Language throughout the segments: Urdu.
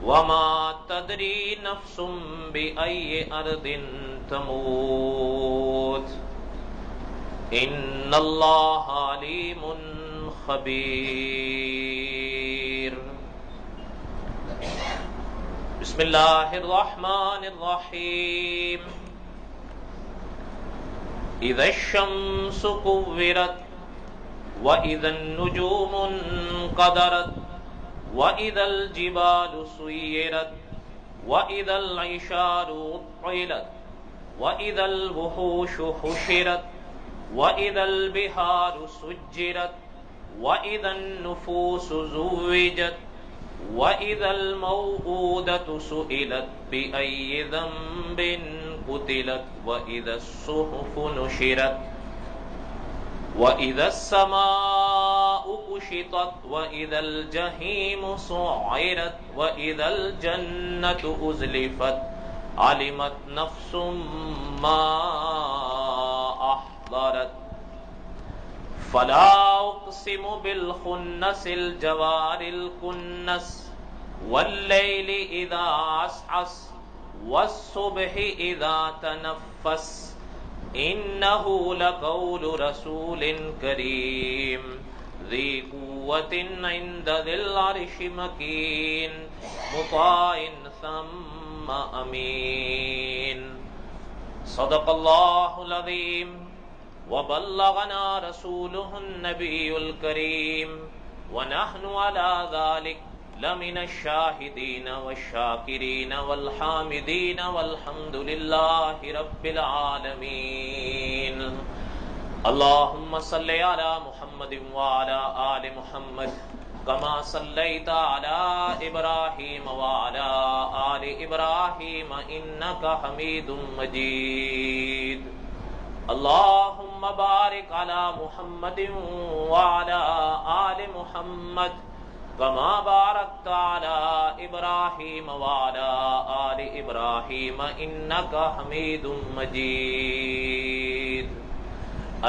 وما تدری نفس بأي أرض تموت ان اللہ علیم خبیر۔ بسم اللہ الرحمن الرحیم۔ اذا الشمس كورت واذا النجوم انقدرت واذا الجبال سيرت واذا العشار عطلت واذا الوحوش حشرت وَإِذَا الْبِحَارُ سُجِّرَتْ وَإِذَا النُّفُوسُ زُوِّجَتْ وَإِذَا الْمَوْءُودَةُ سُئِلَتْ بِأَيِّ ذَنبٍ قُتِلَتْ وَإِذَا الصُّحُفُ نُشِرَتْ وَإِذَا السَّمَاءُ كُشِطَتْ وَإِذَا الْجَحِيمُ سُعِّرَتْ وَإِذَا الْجَنَّةُ أُزْلِفَتْ عَلِمَتْ نَفْسٌ مَّا فلا اقسم بالخنس الجوار الكنس والليل اذا عسعس والصبح اذا تنفس انه لقول رسول کریم ذی قوة عند ذی العرش مکین مطاع ثم امین۔ صدق اللہ العظیم وبلغنا رسوله النبی الکریم ونحن على ذلك لمن الشاہدین والشاکرین والحامدین والحمد للہ رب العالمین۔ اللہم صلی علی محمد وعلی آل محمد کما صلیت علی ابراہیم وعلی آل ابراہیم انک حمید مجید۔ اللہم بارک علی محمد وعلی آل محمد کما بارکت علی ابراہیم وعلی آل ابراہیم انک حمید مجید۔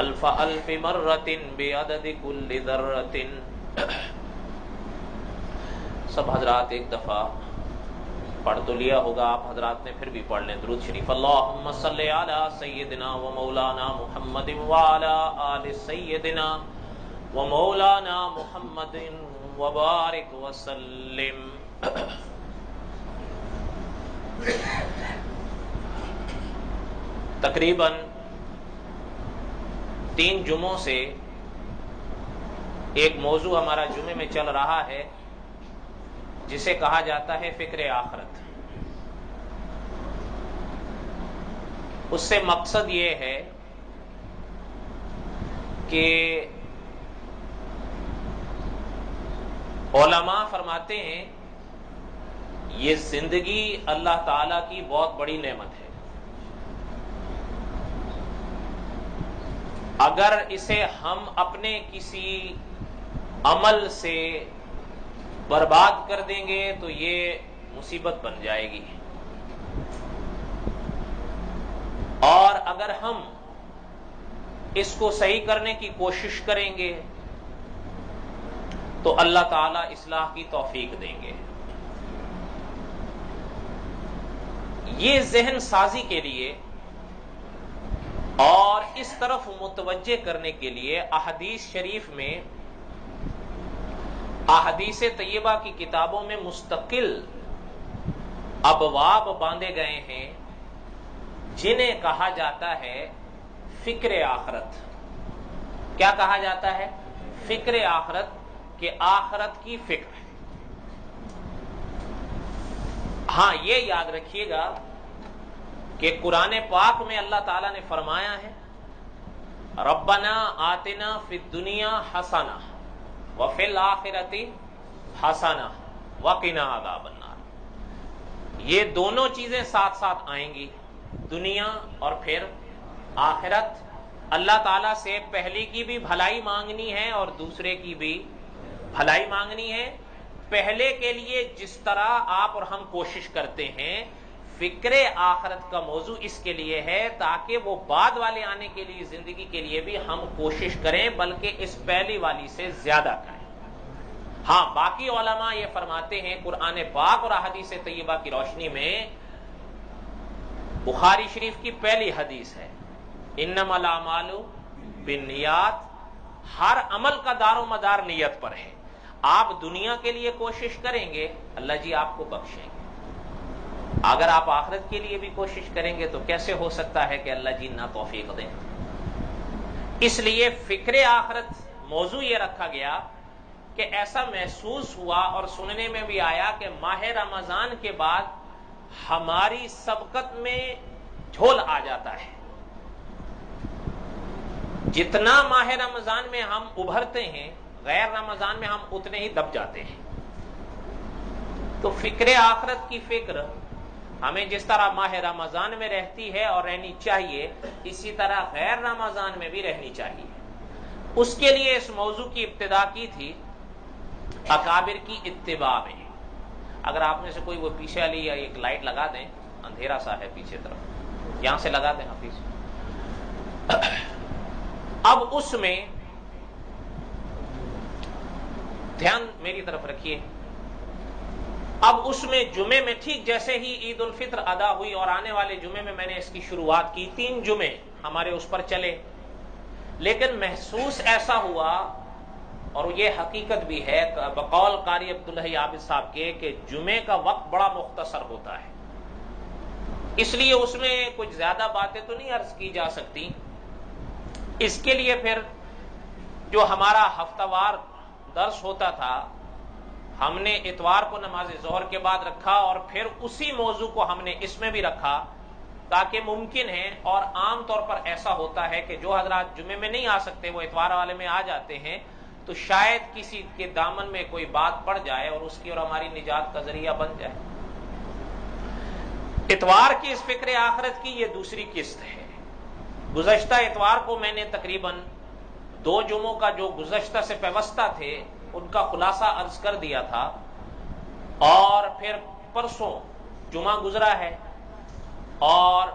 الف الف مرۃ بعدد کل ذرۃ۔ سب حضرات ایک دفعہ پڑھ تو لیا ہوگا، آپ حضرات نے پھر بھی پڑھ لیں درود شریف۔ اللہم صلی علی سیدنا و مولانا محمد وعلی آل سیدنا و مولانا محمد وبارک وسلم۔ تقریباً 3 جمعوں سے ایک موضوع ہمارا جمعے میں چل رہا ہے جسے کہا جاتا ہے فکر آخرت۔ اس سے مقصد یہ ہے کہ علماء فرماتے ہیں یہ زندگی اللہ تعالی کی بہت بڑی نعمت ہے، اگر اسے ہم اپنے کسی عمل سے برباد کر دیں گے تو یہ مصیبت بن جائے گی، اور اگر ہم اس کو صحیح کرنے کی کوشش کریں گے تو اللہ تعالیٰ اصلاح کی توفیق دیں گے۔ یہ ذہن سازی کے لیے اور اس طرف متوجہ کرنے کے لیے احادیث شریف میں، احادیث طیبہ کی کتابوں میں مستقل ابواب باندھے گئے ہیں جنہیں کہا جاتا ہے فکر آخرت۔ کیا کہا جاتا ہے؟ فکر آخرت، کہ آخرت کی فکر۔ ہاں یہ یاد رکھیے گا کہ قرآن پاک میں اللہ تعالیٰ نے فرمایا ہے ربنا آتنا فی الدنیا حسنہ وفی الآخرۃ حسنہ وقنا عذاب النار۔ یہ دونوں چیزیں ساتھ ساتھ آئیں گی، دنیا اور پھر آخرت۔ اللہ تعالیٰ سے پہلی کی بھی بھلائی مانگنی ہے اور دوسرے کی بھی بھلائی مانگنی ہے۔ پہلے کے لیے جس طرح آپ اور ہم کوشش کرتے ہیں، فکر آخرت کا موضوع اس کے لیے ہے تاکہ وہ بعد والے آنے کے لیے زندگی کے لیے بھی ہم کوشش کریں، بلکہ اس پہلی والی سے زیادہ کریں۔ ہاں باقی علماء یہ فرماتے ہیں قرآن پاک اور احادیث طیبہ کی روشنی میں، بخاری شریف کی پہلی حدیث ہے انما الاعمال بالنیات، ہر عمل کا دار و مدار نیت پر ہے. آپ دنیا کے لیے کوشش کریں گے اللہ جی آپ کو بخشیں گے، اگر آپ آخرت کے لیے بھی کوشش کریں گے تو کیسے ہو سکتا ہے کہ اللہ جی نہ توفیق دیں. اس لیے فکر آخرت موضوع یہ رکھا گیا کہ ایسا محسوس ہوا اور سننے میں بھی آیا کہ ماہ رمضان کے بعد ہماری سبقت میں جھول آ جاتا ہے. جتنا ماہ رمضان میں ہم ابھرتے ہیں غیر رمضان میں ہم اتنے ہی دب جاتے ہیں. تو فکر آخرت کی فکر ہمیں جس طرح ماہ رمضان میں رہتی ہے اور رہنی چاہیے، اسی طرح غیر رمضان میں بھی رہنی چاہیے. اس کے لیے اس موضوع کی ابتدا کی تھی اکابر کی اتباع میں. اگر آپ میں سے کوئی وہ پیچھے والی یا ایک لائٹ لگا دیں، اندھیرا سا ہے پیچھے طرف، یہاں سے لگا دیں حفیظ. اب اس میں دھیان میری طرف رکھیے. اب اس میں جمعے میں ٹھیک جیسے ہی عید الفطر ادا ہوئی اور آنے والے جمعے میں میں نے اس کی شروعات کی، 3 جمعے ہمارے اس پر چلے، لیکن محسوس ایسا ہوا اور یہ حقیقت بھی ہے بقول قاری عبداللہ عابد صاحب کے کہ جمعے کا وقت بڑا مختصر ہوتا ہے. اس لیے اس میں کچھ زیادہ باتیں تو نہیں عرض کی جا سکتی. اس کے لیے پھر جو ہمارا ہفتہ وار درس ہوتا تھا ہم نے اتوار کو نماز ظہر کے بعد رکھا اور پھر اسی موضوع کو ہم نے اس میں بھی رکھا، تاکہ ممکن ہے اور عام طور پر ایسا ہوتا ہے کہ جو حضرات جمعے میں نہیں آ سکتے وہ اتوار والے میں آ جاتے ہیں، تو شاید کسی کے دامن میں کوئی بات پڑ جائے اور اس کی اور ہماری نجات کا ذریعہ بن جائے. اتوار کی اس فکر آخرت کی یہ دوسری قسط ہے. گزشتہ اتوار کو میں نے تقریباً 2 جمعوں کا جو گزشتہ سے پیوستہ تھے ان کا خلاصہ عرض کر دیا تھا، اور پھر پرسوں جمعہ گزرا ہے اور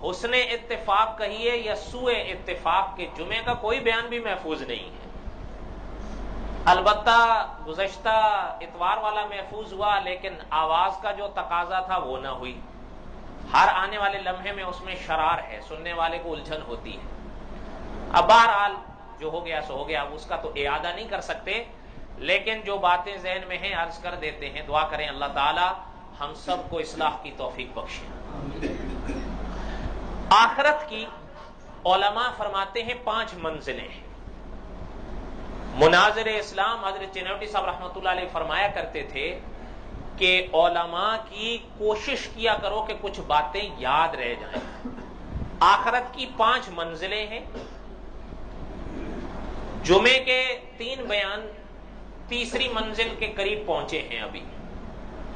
حسن اتفاق کہیے یا سوء اتفاق کے جمعے کا کوئی بیان بھی محفوظ نہیں ہے. البتہ گزشتہ اتوار والا محفوظ ہوا، لیکن آواز کا جو تقاضا تھا وہ نہ ہوئی. ہر آنے والے لمحے میں اس میں شرار ہے، سننے والے کو الجھن ہوتی ہے. اب بہرحال جو ہو گیا سو ہو گیا، اب اس کا تو اعادہ نہیں کر سکتے، لیکن جو باتیں ذہن میں ہیں عرض کر دیتے ہیں. دعا کریں اللہ تعالی ہم سب کو اصلاح کی توفیق بخشے. آخرت کی علماء فرماتے ہیں 5 منزلیں ہیں. مناظر اسلام حضرت چنوٹی صاحب رحمۃ اللہ علیہ فرمایا کرتے تھے کہ علماء کی کوشش کیا کرو کہ کچھ باتیں یاد رہ جائیں. آخرت کی 5 منزلیں ہیں. جمعے کے 3 بیان تیسری منزل کے قریب پہنچے ہیں، ابھی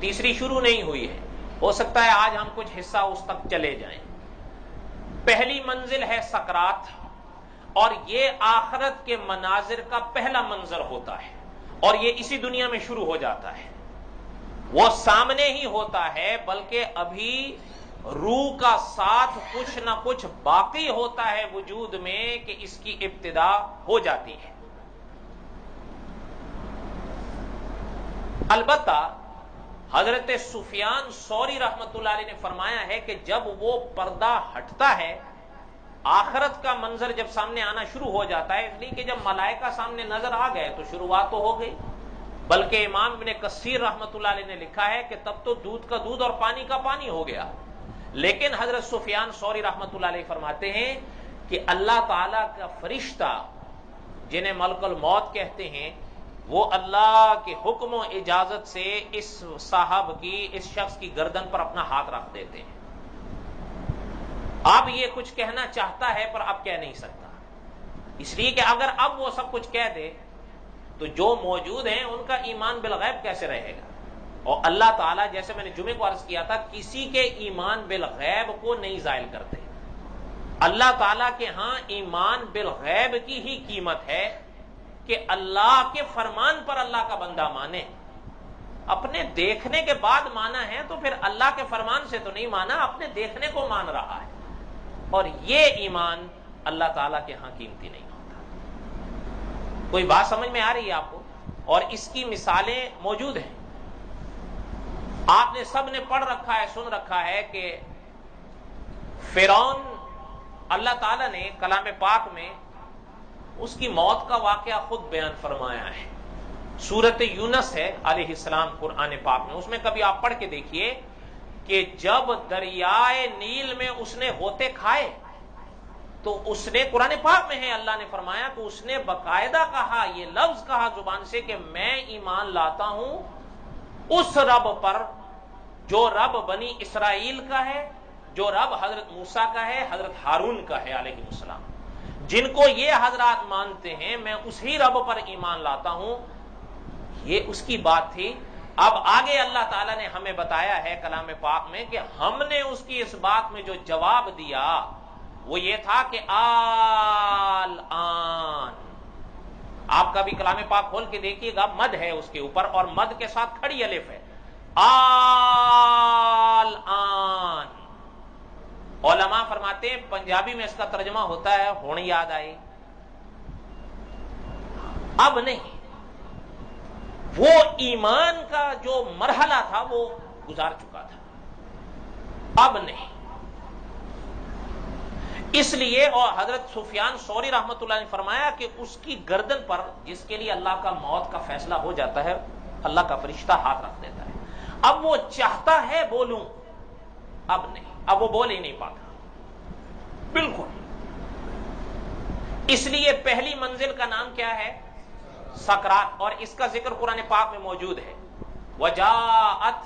تیسری شروع نہیں ہوئی ہے، ہو سکتا ہے آج ہم کچھ حصہ اس تک چلے جائیں. پہلی منزل ہے سکرات، اور یہ آخرت کے مناظر کا پہلا منظر ہوتا ہے، اور یہ اسی دنیا میں شروع ہو جاتا ہے. وہ سامنے ہی ہوتا ہے، بلکہ ابھی روح کا ساتھ کچھ نہ کچھ باقی ہوتا ہے وجود میں کہ اس کی ابتدا ہو جاتی ہے. البتہ حضرت سفیان ثوری رحمۃ اللہ علیہ نے فرمایا ہے کہ جب وہ پردہ ہٹتا ہے، آخرت کا منظر جب سامنے آنا شروع ہو جاتا ہے، اس لیے کہ جب ملائکہ سامنے نظر آ گئے تو شروعات تو ہو گئی. بلکہ امام ابن کثیر رحمۃ اللہ علیہ نے لکھا ہے کہ تب تو دودھ کا دودھ اور پانی کا پانی ہو گیا. لیکن حضرت سفیان ثوری رحمۃ اللہ علیہ فرماتے ہیں کہ اللہ تعالی کا فرشتہ جنہیں ملک الموت کہتے ہیں، وہ اللہ کے حکم و اجازت سے اس صاحب کی، اس شخص کی گردن پر اپنا ہاتھ رکھ دیتے ہیں. اب یہ کچھ کہنا چاہتا ہے پر اب کہہ نہیں سکتا، اس لیے کہ اگر اب وہ سب کچھ کہہ دے تو جو موجود ہیں ان کا ایمان بالغیب کیسے رہے گا. اور اللہ تعالیٰ جیسے میں نے جمعے کو عرض کیا تھا کسی کے ایمان بالغیب کو نہیں زائل کرتے. اللہ تعالیٰ کے ہاں ایمان بالغیب کی ہی قیمت ہے کہ اللہ کے فرمان پر اللہ کا بندہ مانے. اپنے دیکھنے کے بعد مانا ہے تو پھر اللہ کے فرمان سے تو نہیں مانا، اپنے دیکھنے کو مان رہا ہے، اور یہ ایمان اللہ تعالیٰ کے ہاں قیمتی نہیں ہوتا. کوئی بات سمجھ میں آ رہی ہے آپ کو؟ اور اس کی مثالیں موجود ہیں. آپ نے سب نے پڑھ رکھا ہے، سن رکھا ہے کہ فرعون اللہ تعالیٰ نے کلام پاک میں اس کی موت کا واقعہ خود بیان فرمایا ہے. سورت یونس ہے علیہ السلام قرآن پاک میں، اس میں کبھی آپ پڑھ کے دیکھیے کہ جب دریائے نیل میں اس نے ہوتے کھائے تو اس نے، قرآن پاک میں ہے، اللہ نے فرمایا کہ اس نے باقاعدہ کہا، یہ لفظ کہا زبان سے کہ میں ایمان لاتا ہوں اس رب پر جو رب بنی اسرائیل کا ہے، جو رب حضرت موسیٰ کا ہے، حضرت ہارون کا ہے علیہ السلام. جن کو یہ حضرات مانتے ہیں میں اسی رب پر ایمان لاتا ہوں. یہ اس کی بات تھی. اب آگے اللہ تعالیٰ نے ہمیں بتایا ہے کلام پاک میں کہ ہم نے اس کی اس بات میں جو جواب دیا وہ یہ تھا کہ آل آن. آپ کا بھی کلام پاک کھول کے دیکھیے گا، مد ہے اس کے اوپر اور مد کے ساتھ کھڑی الف ہے. آل آن. علماء فرماتے ہیں پنجابی میں اس کا ترجمہ ہوتا ہے ہون یاد آئی. اب نہیں، وہ ایمان کا جو مرحلہ تھا وہ گزار چکا تھا، اب نہیں. اس لیے اور حضرت سفیان ثوری رحمۃ اللہ نے فرمایا کہ اس کی گردن پر جس کے لیے اللہ کا موت کا فیصلہ ہو جاتا ہے اللہ کا فرشتہ ہاتھ رکھ دیتا ہے. اب وہ چاہتا ہے بولوں، اب نہیں، اب وہ بول ہی نہیں پاتا بالکل. اس لیے پہلی منزل کا نام کیا ہے؟ سکرات. اور اس کا ذکر قرآن پاک میں موجود ہے. وجاءت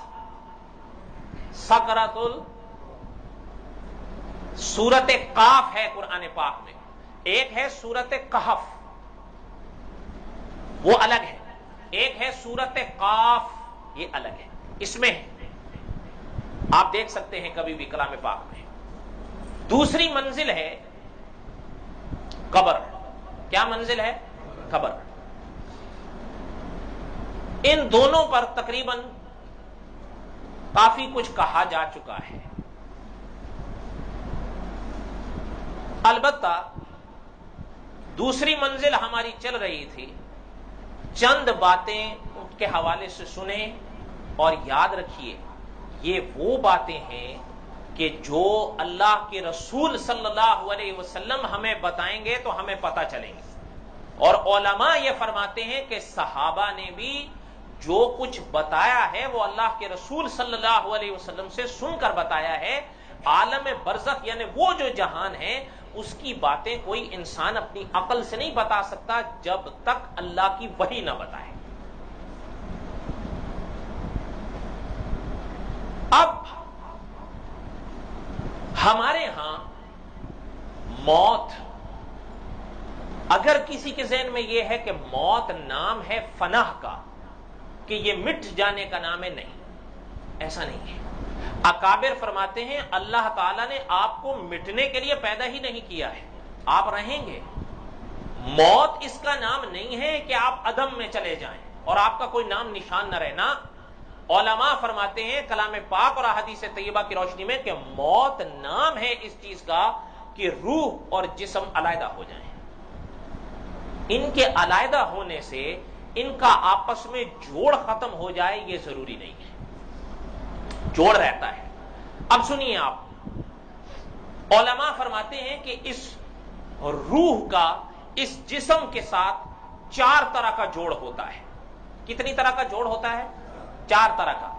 سکرۃ سورت قاف ہے قرآن پاک میں، ایک ہے سورت کہف وہ الگ ہے، ایک ہے سورت قاف یہ الگ ہے. اس میں آپ دیکھ سکتے ہیں کبھی بھی کلام پاک میں. دوسری منزل ہے قبر. کیا منزل ہے؟ قبر. ان دونوں پر تقریباً کافی کچھ کہا جا چکا ہے. البتہ دوسری منزل ہماری چل رہی تھی، چند باتیں ان کے حوالے سے سنیں اور یاد رکھیے یہ وہ باتیں ہیں کہ جو اللہ کے رسول صلی اللہ علیہ وسلم ہمیں بتائیں گے تو ہمیں پتہ چلیں گے. اور علماء یہ فرماتے ہیں کہ صحابہ نے بھی جو کچھ بتایا ہے وہ اللہ کے رسول صلی اللہ علیہ وسلم سے سن کر بتایا ہے. عالم برزخ یعنی وہ جو جہان ہے اس کی باتیں کوئی انسان اپنی عقل سے نہیں بتا سکتا جب تک اللہ کی وحی نہ بتائے. اب ہمارے ہاں موت، اگر کسی کے ذہن میں یہ ہے کہ موت نام ہے فناہ کا، کہ یہ مٹ جانے کا نام ہے، نہیں، ایسا نہیں ہے. اکابر فرماتے ہیں اللہ تعالیٰ نے آپ کو مٹنے کے لیے پیدا ہی نہیں کیا ہے، آپ رہیں گے. موت اس کا نام نہیں ہے کہ آپ عدم میں چلے جائیں اور آپ کا کوئی نام نشان نہ رہنا. علماء فرماتے ہیں کلام پاک اور احادیث طیبہ کی روشنی میں کہ موت نام ہے اس چیز کا کہ روح اور جسم علیحدہ ہو جائیں. ان کے علیحدہ ہونے سے ان کا آپس میں جوڑ ختم ہو جائے یہ ضروری نہیں ہے، جوڑ رہتا ہے. اب سنیے آپ، علماء فرماتے ہیں کہ اس روح کا اس جسم کے ساتھ 4 طرح کا جوڑ ہوتا ہے. کتنی طرح کا جوڑ ہوتا ہے؟ 4 طرح کا.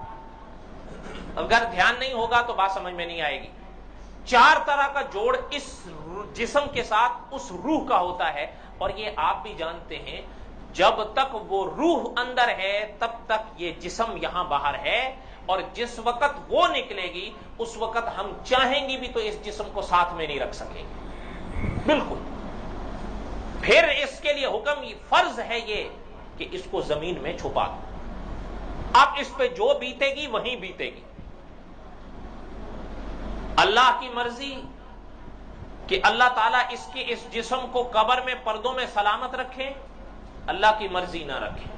اگر دھیان نہیں ہوگا تو بات سمجھ میں نہیں آئے گی. 4 طرح کا جوڑ اس جسم کے ساتھ اس روح کا ہوتا ہے. اور یہ آپ بھی جانتے ہیں جب تک وہ روح اندر ہے تب تک یہ جسم یہاں باہر ہے، اور جس وقت وہ نکلے گی اس وقت ہم چاہیں گی بھی تو اس جسم کو ساتھ میں نہیں رکھ سکیں گے بالکل. پھر اس کے لیے حکم فرض ہے یہ کہ اس کو زمین میں چھپا دو. اب اس پہ جو بیتے گی وہیں بیتے گی. اللہ کی مرضی کہ اللہ تعالیٰ اس کے اس جسم کو قبر میں پردوں میں سلامت رکھے، اللہ کی مرضی نہ رکھے.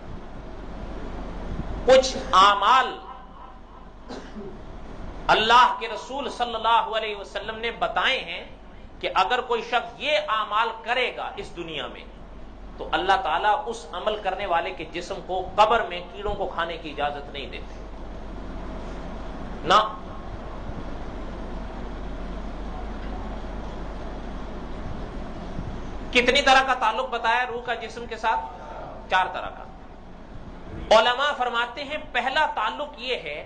کچھ اعمال اللہ کے رسول صلی اللہ علیہ وسلم نے بتائے ہیں کہ اگر کوئی شخص یہ اعمال کرے گا اس دنیا میں تو اللہ تعالیٰ اس عمل کرنے والے کے جسم کو قبر میں کیڑوں کو کھانے کی اجازت نہیں دیتے نہ. کتنی طرح کا تعلق بتایا روح کا جسم کے ساتھ؟ 4 طرح کا. علماء فرماتے ہیں پہلا تعلق یہ ہے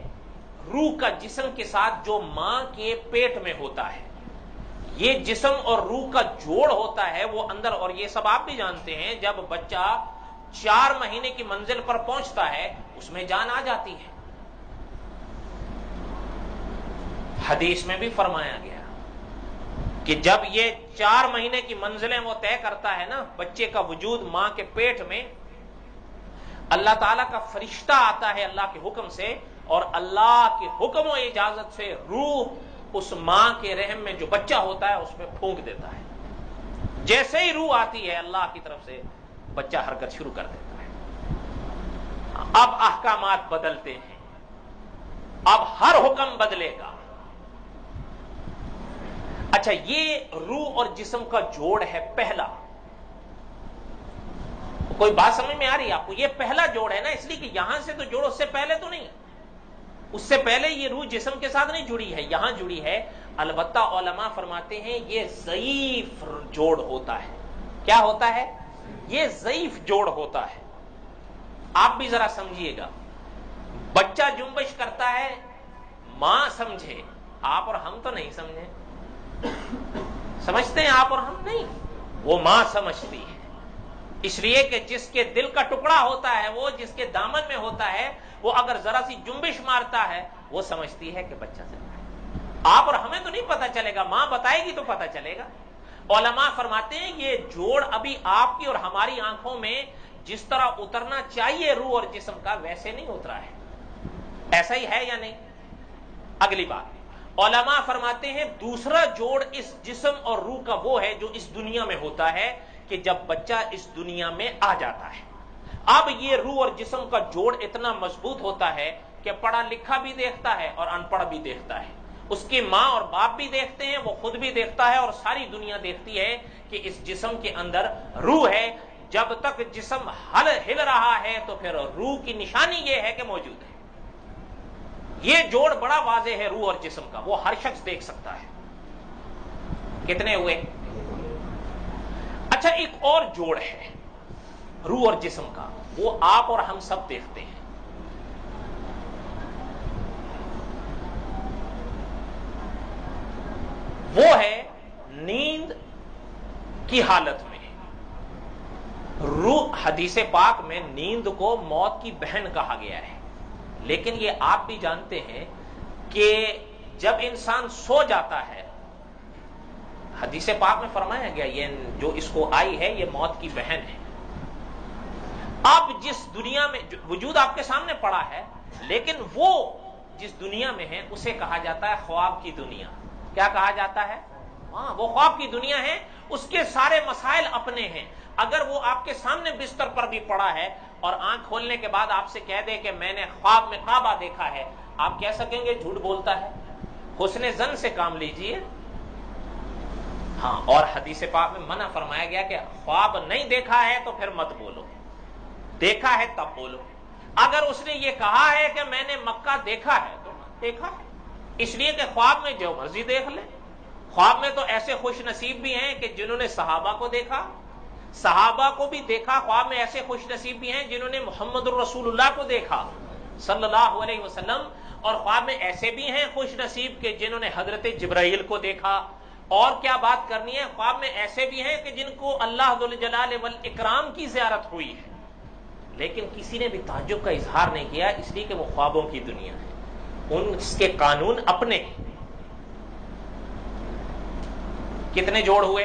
روح کا جسم کے ساتھ جو ماں کے پیٹ میں ہوتا ہے. یہ جسم اور روح کا جوڑ ہوتا ہے وہ اندر، اور یہ سب آپ بھی جانتے ہیں جب بچہ 4 مہینے کی منزل پر پہنچتا ہے اس میں جان آ جاتی ہے. حدیث میں بھی فرمایا گیا کہ جب یہ 4 مہینے کی منزلیں وہ طے کرتا ہے نا بچے کا وجود ماں کے پیٹ میں، اللہ تعالیٰ کا فرشتہ آتا ہے اللہ کے حکم سے اور اللہ کے حکم و اجازت سے روح اس ماں کے رحم میں جو بچہ ہوتا ہے اس میں پھونک دیتا ہے. جیسے ہی روح آتی ہے اللہ کی طرف سے بچہ حرکت شروع کر دیتا ہے. اب احکامات بدلتے ہیں، اب ہر حکم بدلے گا. اچھا، یہ روح اور جسم کا جوڑ ہے پہلا. کوئی بات سمجھ میں آ رہی ہے آپ کو؟ یہ پہلا جوڑ ہے نا، اس لیے کہ یہاں سے تو جوڑ، اس سے پہلے تو نہیں. اس سے پہلے یہ روح جسم کے ساتھ نہیں جڑی ہے، یہاں جڑی ہے. البتہ علماء فرماتے ہیں یہ ضعیف جوڑ ہوتا ہے. کیا ہوتا ہے؟ یہ ضعیف جوڑ ہوتا ہے. آپ بھی ذرا سمجھیے گا. بچہ جنبش کرتا ہے، ماں سمجھے، آپ اور ہم تو نہیں سمجھے. سمجھتے ہیں آپ اور ہم نہیں، وہ ماں سمجھتی ہے. اس لیے کہ جس کے دل کا ٹکڑا ہوتا ہے، وہ جس کے دامن میں ہوتا ہے، وہ اگر ذرا سی جنبش مارتا ہے وہ سمجھتی ہے کہ بچہ چل رہا ہے. آپ اور ہمیں تو نہیں پتا چلے گا، ماں بتائے گی تو پتا چلے گا. علماء فرماتے ہیں یہ جوڑ ابھی آپ کی اور ہماری آنکھوں میں جس طرح اترنا چاہیے روح اور جسم کا ویسے نہیں اترا ہے. ایسا ہی ہے یا نہیں؟ اگلی بات، علماء فرماتے ہیں دوسرا جوڑ اس جسم اور روح کا وہ ہے جو اس دنیا میں ہوتا ہے کہ جب بچہ اس دنیا میں آ جاتا ہے. اب یہ روح اور جسم کا جوڑ اتنا مضبوط ہوتا ہے کہ پڑھا لکھا بھی دیکھتا ہے اور ان پڑھ بھی دیکھتا ہے. اس کی ماں اور باپ بھی دیکھتے ہیں، وہ خود بھی دیکھتا ہے، اور ساری دنیا دیکھتی ہے کہ اس جسم کے اندر روح ہے. جب تک جسم ہل رہا ہے تو پھر روح کی نشانی یہ ہے کہ موجود ہے. یہ جوڑ بڑا واضح ہے روح اور جسم کا، وہ ہر شخص دیکھ سکتا ہے. کتنے ہوئے؟ اچھا، ایک اور جوڑ ہے روح اور جسم کا، وہ آپ اور ہم سب دیکھتے ہیں. وہ ہے نیند کی حالت میں. روح، حدیث پاک میں نیند کو موت کی بہن کہا گیا ہے. لیکن یہ آپ بھی جانتے ہیں کہ جب انسان سو جاتا ہے، حدیث پاک میں فرمایا گیا یہ جو اس کو آئی ہے یہ موت کی بہن ہے. اب جس دنیا میں وجود آپ کے سامنے پڑا ہے، لیکن وہ جس دنیا میں ہے اسے کہا جاتا ہے خواب کی دنیا. کیا کہا جاتا ہے؟ ہاں، وہ خواب کی دنیا ہے. اس کے سارے مسائل اپنے ہیں. اگر وہ آپ کے سامنے بستر پر بھی پڑا ہے اور آنکھ کھولنے کے بعد آپ سے کہہ دے کہ میں نے خواب میں کعبہ دیکھا ہے، آپ کہہ سکیں گے جھوٹ بولتا ہے؟ حسن ظن سے کام لیجئے. ہاں، اور حدیث پاک میں منع فرمایا گیا کہ خواب نہیں دیکھا ہے تو پھر مت بولو، دیکھا ہے تب بولو. اگر اس نے یہ کہا ہے کہ میں نے مکہ دیکھا ہے تو دیکھا ہے، اس لیے کہ خواب میں جو مرضی دیکھ لے. خواب میں تو ایسے خوش نصیب بھی ہیں کہ جنہوں نے صحابہ کو دیکھا، صحابہ کو بھی دیکھا. خواب میں ایسے خوش نصیب بھی ہیں جنہوں نے محمد الرسول اللہ کو دیکھا صلی اللہ علیہ وسلم. اور خواب میں ایسے بھی ہیں خوش نصیب کہ جنہوں نے حضرت جبرائیل کو دیکھا. اور کیا بات کرنی ہے، خواب میں ایسے بھی ہیں کہ جن کو اللہ ذوالجلال والاکرام کی زیارت ہوئی ہے، لیکن کسی نے بھی تعجب کا اظہار نہیں کیا، اس لیے کہ وہ خوابوں کی دنیا ہے، ان کے قانون اپنے ہیں. کتنے جوڑ ہوئے؟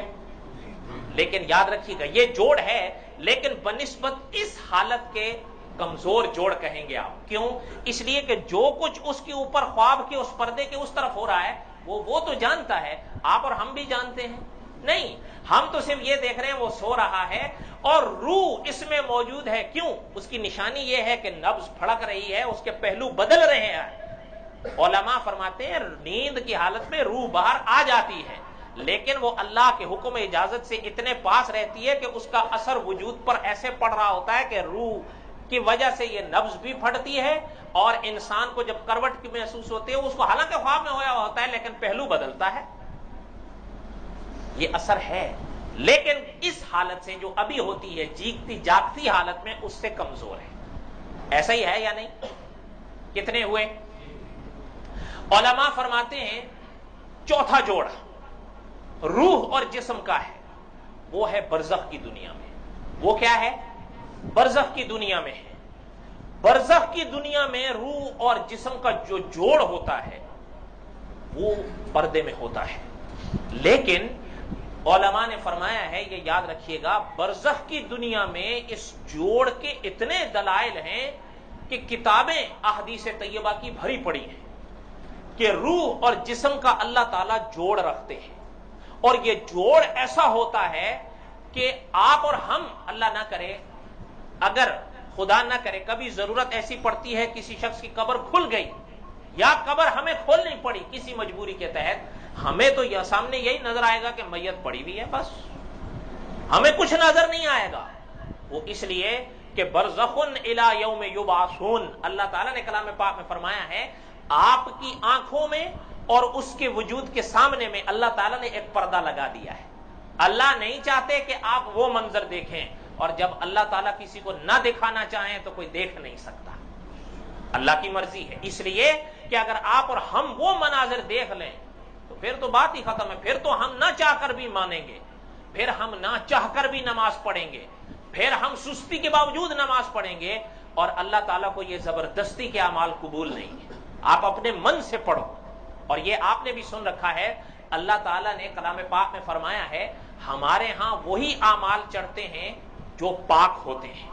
لیکن یاد رکھیے گا یہ جوڑ ہے، لیکن بنسبت اس حالت کے کمزور جوڑ کہیں گے آپ. کیوں؟ اس لیے کہ جو کچھ اس کے اوپر خواب کے اس پردے کے اس طرف ہو رہا ہے وہ تو جانتا ہے. آپ اور ہم بھی جانتے ہیں نہیں، ہم تو صرف یہ دیکھ رہے ہیں وہ سو رہا ہے اور روح اس میں موجود ہے. کیوں؟ اس کی نشانی یہ ہے کہ نبض پھڑک رہی ہے، اس کے پہلو بدل رہے ہیں. علماء فرماتے ہیں نیند کی حالت میں روح باہر آ جاتی ہے، لیکن وہ اللہ کے حکم اجازت سے اتنے پاس رہتی ہے کہ اس کا اثر وجود پر ایسے پڑ رہا ہوتا ہے کہ روح کی وجہ سے یہ نبض بھی پھٹتی ہے، اور انسان کو جب کروٹ کی محسوس ہوتی ہے اس کو حالانکہ خواب میں ہوا ہوتا ہے لیکن پہلو بدلتا ہے، یہ اثر ہے، لیکن اس حالت سے جو ابھی ہوتی ہے جیگتی جاگتی حالت میں اس سے کمزور ہے۔ ایسا ہی ہے یا نہیں؟ کتنے ہوئے؟ علماء فرماتے ہیں چوتھا جوڑا روح اور جسم کا ہے، وہ ہے برزخ کی دنیا میں۔ وہ کیا ہے؟ برزخ کی دنیا میں ہے۔ برزخ کی دنیا میں روح اور جسم کا جو جوڑ ہوتا ہے وہ پردے میں ہوتا ہے، لیکن علماء نے فرمایا ہے، یہ یاد رکھیے گا، برزخ کی دنیا میں اس جوڑ کے اتنے دلائل ہیں کہ کتابیں احادیث طیبہ کی بھری پڑی ہیں کہ روح اور جسم کا اللہ تعالیٰ جوڑ رکھتے ہیں، اور یہ جوڑ ایسا ہوتا ہے کہ آپ اور ہم، اللہ نہ کرے، اگر خدا نہ کرے کبھی ضرورت ایسی پڑتی ہے، کسی شخص کی قبر کھل گئی یا قبر ہمیں کھولنی پڑی کسی مجبوری کے تحت، ہمیں تو یہ سامنے یہی نظر آئے گا کہ میت پڑی ہوئی ہے، بس ہمیں کچھ نظر نہیں آئے گا۔ وہ اس لیے کہ برزخ الی یوم یبعثون، اللہ تعالیٰ نے کلام پاک میں فرمایا ہے آپ کی آنکھوں میں اور اس کے وجود کے سامنے میں اللہ تعالیٰ نے ایک پردہ لگا دیا ہے۔ اللہ نہیں چاہتے کہ آپ وہ منظر دیکھیں، اور جب اللہ تعالیٰ کسی کو نہ دکھانا چاہیں تو کوئی دیکھ نہیں سکتا، اللہ کی مرضی ہے۔ اس لیے کہ اگر آپ اور ہم وہ مناظر دیکھ لیں تو پھر تو بات ہی ختم ہے، پھر تو ہم نہ چاہ کر بھی مانیں گے، پھر ہم نہ چاہ کر بھی نماز پڑھیں گے، پھر ہم سستی کے باوجود نماز پڑھیں گے، اور اللہ تعالیٰ کو یہ زبردستی کے اعمال قبول نہیں ہے۔ آپ اپنے من سے پڑھو، اور یہ آپ نے بھی سن رکھا ہے، اللہ تعالیٰ نے کلام پاک میں فرمایا ہے ہمارے ہاں وہی اعمال چڑھتے ہیں جو پاک ہوتے ہیں۔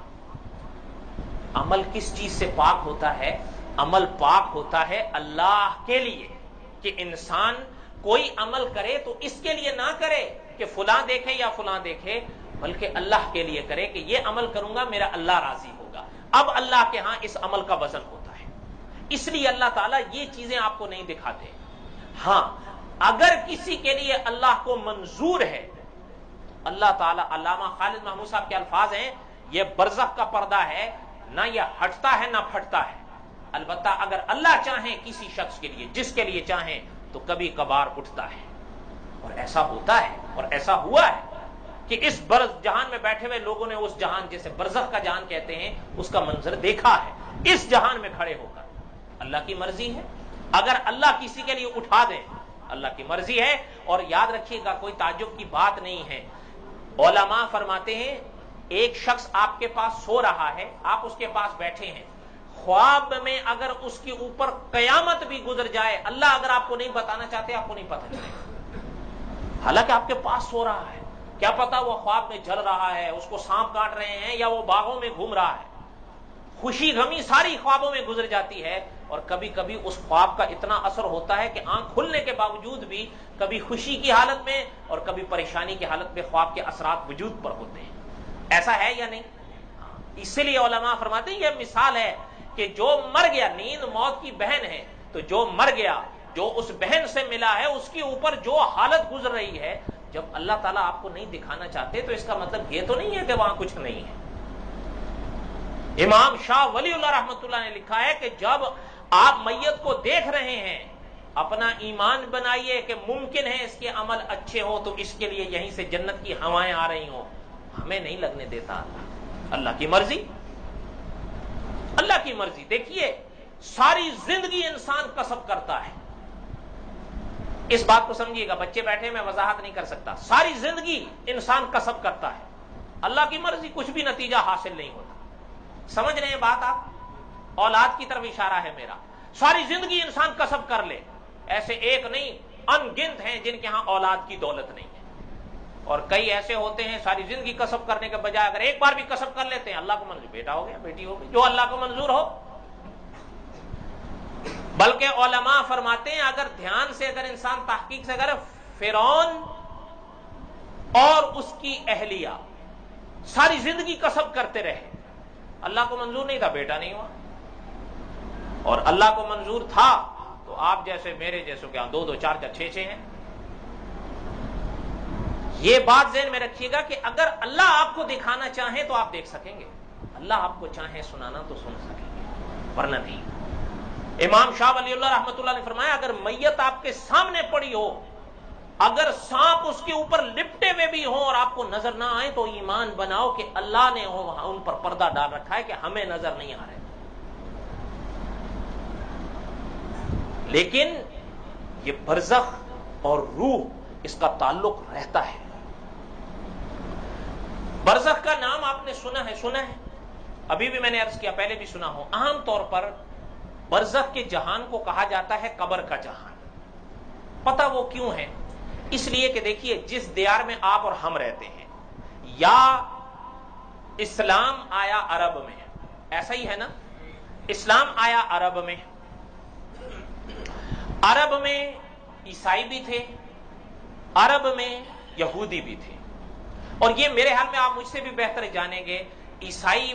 عمل کس چیز سے پاک ہوتا ہے؟ عمل پاک ہوتا ہے اللہ کے لیے، کہ انسان کوئی عمل کرے تو اس کے لیے نہ کرے کہ فلاں دیکھے یا فلاں دیکھے، بلکہ اللہ کے لیے کرے کہ یہ عمل کروں گا میرا اللہ راضی ہوگا۔ اب اللہ کے ہاں اس عمل کا وزن ہوتا ہے، اس لیے اللہ تعالیٰ یہ چیزیں آپ کو نہیں دکھاتے۔ ہاں اگر کسی کے لیے اللہ کو منظور ہے، اللہ تعالیٰ، علامہ خالد محمود صاحب کے الفاظ ہیں، یہ برزخ کا پردہ ہے، نہ یہ ہٹتا ہے نہ پھٹتا ہے، البتہ اگر اللہ چاہیں کسی شخص کے لیے، جس کے لیے چاہیں، تو کبھی کبھار اٹھتا ہے، اور ایسا ہوتا ہے، اور ایسا ہوا ہے کہ اس برز جہان میں بیٹھے ہوئے لوگوں نے اس جہان، جیسے برزخ کا جہان کہتے ہیں، اس کا منظر دیکھا ہے اس جہان میں کھڑے ہو کر۔ اللہ کی مرضی ہے، اگر اللہ کسی کے لیے اٹھا دیں، اللہ کی مرضی ہے۔ اور یاد رکھیے گا، کوئی تعجب کی بات نہیں ہے، علماء فرماتے ہیں ایک شخص آپ کے پاس سو رہا ہے، آپ اس کے پاس بیٹھے ہیں، خواب میں اگر اس کے اوپر قیامت بھی گزر جائے، اللہ اگر آپ کو نہیں بتانا چاہتے، آپ کو نہیں پتہ چلے، حالانکہ آپ کے پاس سو رہا ہے، کیا پتا وہ خواب میں جل رہا ہے، اس کو سانپ کاٹ رہے ہیں، یا وہ باغوں میں گھوم رہا ہے، خوشی غمی ساری خوابوں میں گزر جاتی ہے، اور کبھی کبھی اس خواب کا اتنا اثر ہوتا ہے کہ آنکھ کھلنے کے باوجود بھی کبھی خوشی کی حالت میں اور کبھی پریشانی کی حالت میں خواب کے اثرات وجود پر ہوتے ہیں۔ ایسا ہے یا نہیں؟ اسی لیے علماء فرماتے ہیں یہ مثال ہے کہ جو مر گیا، نیند موت کی بہن ہے، تو جو مر گیا، جو اس بہن سے ملا ہے، اس کے اوپر جو حالت گزر رہی ہے، جب اللہ تعالیٰ آپ کو نہیں دکھانا چاہتے تو اس کا مطلب یہ تو نہیں ہے کہ وہاں کچھ نہیں ہے۔ امام شاہ ولی اللہ رحمۃ اللہ نے لکھا ہے کہ جب آپ میت کو دیکھ رہے ہیں، اپنا ایمان بنائیے کہ ممکن ہے اس کے عمل اچھے ہوں تو اس کے لیے یہیں سے جنت کی ہوائیں آ رہی ہوں، ہمیں نہیں لگنے دیتا اللہ کی مرضی، اللہ کی مرضی۔ دیکھیے ساری زندگی انسان کسب کرتا ہے، اس بات کو سمجھیے گا، بچے بیٹھے میں وضاحت نہیں کر سکتا، ساری زندگی انسان کسب کرتا ہے، اللہ کی مرضی کچھ بھی نتیجہ حاصل نہیں ہوتا۔ سمجھ رہے ہیں بات آپ؟ اولاد کی طرف اشارہ ہے میرا، ساری زندگی انسان کسب کر لے، ایسے ایک نہیں ان گنت ہیں جن کے ہاں اولاد کی دولت نہیں ہے، اور کئی ایسے ہوتے ہیں ساری زندگی کسب کرنے کے بجائے اگر ایک بار بھی کسب کر لیتے ہیں، اللہ کو منظور، بیٹا ہو گیا بیٹی ہو گئی، جو اللہ کو منظور ہو۔ بلکہ علماء فرماتے ہیں اگر دھیان سے اگر انسان تحقیق سے اگر فرعون اور اس کی اہلیہ ساری زندگی کسب کرتے رہے، اللہ کو منظور نہیں تھا، بیٹا نہیں ہوا، اور اللہ کو منظور تھا تو آپ جیسے میرے جیسے کیا 2 2 4 4 6 6 ہیں، یہ بات ذہن میں رکھیے گا کہ اگر اللہ آپ کو دکھانا چاہے تو آپ دیکھ سکیں گے، اللہ آپ کو چاہے سنانا تو سن سکیں گے، ورنہ نہیں۔ امام شاہ ولی اللہ رحمۃ اللہ نے فرمایا اگر میت آپ کے سامنے پڑی ہو، اگر سانپ اس کے اوپر لپٹے ہوئے بھی ہوں اور آپ کو نظر نہ آئے تو ایمان بناؤ کہ اللہ نے ان پر پردہ ڈال رکھا ہے کہ ہمیں نظر نہیں آ رہے۔ لیکن یہ برزخ اور روح اس کا تعلق رہتا ہے۔ برزخ کا نام آپ نے سنا ہے، ابھی بھی میں نے عرض کیا، پہلے بھی سنا ہو، عام طور پر برزخ کے جہان کو کہا جاتا ہے قبر کا جہان۔ پتہ وہ کیوں ہے؟ اس لیے کہ دیکھیے جس دیار میں آپ اور ہم رہتے ہیں، یا اسلام آیا عرب میں، ایسا ہی ہے نا، اسلام آیا عرب میں، عرب میں عیسائی بھی تھے، عرب میں یہودی بھی تھے، اور یہ میرے حال میں آپ مجھ سے بھی بہتر جانیں گے، عیسائی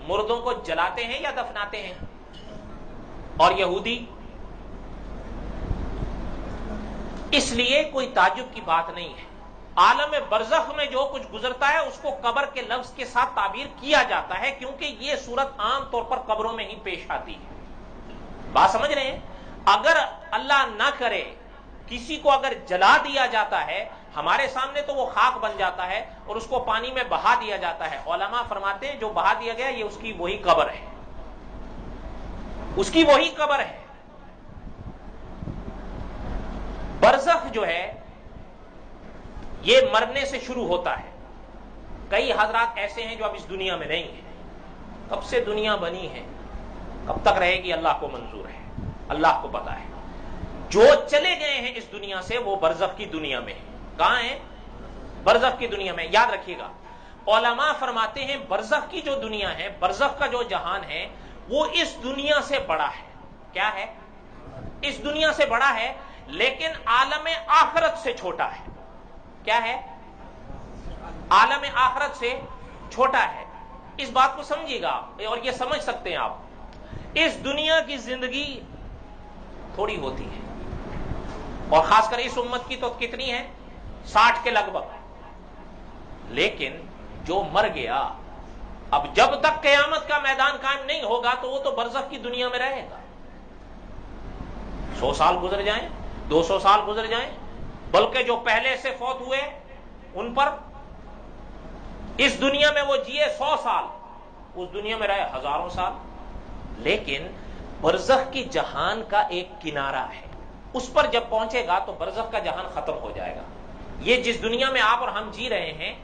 مردوں کو جلاتے ہیں یا دفناتے ہیں، اور یہودی؟ اس لیے کوئی تعجب کی بات نہیں ہے، عالم برزخ میں جو کچھ گزرتا ہے اس کو قبر کے لفظ کے ساتھ تعبیر کیا جاتا ہے، کیونکہ یہ صورت عام طور پر قبروں میں ہی پیش آتی ہے۔ بات سمجھ رہے ہیں؟ اگر اللہ نہ کرے کسی کو اگر جلا دیا جاتا ہے ہمارے سامنے تو وہ خاک بن جاتا ہے اور اس کو پانی میں بہا دیا جاتا ہے، علماء فرماتے ہیں جو بہا دیا گیا یہ اس کی وہی قبر ہے، اس کی وہی قبر ہے۔ برزخ جو ہے یہ مرنے سے شروع ہوتا ہے۔ کئی حضرات ایسے ہیں جو اب اس دنیا میں نہیں ہیں، کب سے دنیا بنی ہے، کب تک رہے گی اللہ کو منظور ہے، اللہ کو پتا ہے۔ جو چلے گئے ہیں اس دنیا سے وہ برزخ کی دنیا میں ہیں۔ کہاں ہیں؟ برزخ کی دنیا میں۔ یاد رکھیے گا، علماء فرماتے ہیں برزخ کی جو دنیا ہے، برزخ کا جو جہان ہے وہ اس دنیا سے بڑا ہے۔ کیا ہے؟ اس دنیا سے بڑا ہے، لیکن عالم آخرت سے چھوٹا ہے۔ کیا ہے؟ عالم آخرت سے چھوٹا ہے۔ اس بات کو سمجھیے گا اور یہ سمجھ سکتے ہیں آپ، اس دنیا کی زندگی تھوڑی ہوتی ہے، اور خاص کر اس امت کی تو کتنی ہے؟ 60 کے لگ بھگ۔ لیکن جو مر گیا، اب جب تک قیامت کا میدان قائم نہیں ہوگا تو وہ تو برزخ کی دنیا میں رہے گا۔ 100 سال گزر جائیں، 200 سال گزر جائیں، بلکہ جو پہلے سے فوت ہوئے ان پر، اس دنیا میں وہ جیے 100 سال، اس دنیا میں رہے ہزاروں سال، لیکن برزخ کی جہان کا ایک کنارہ ہے، اس پر جب پہنچے گا تو برزخ کا جہان ختم ہو جائے گا۔ یہ جس دنیا میں آپ اور ہم جی رہے ہیں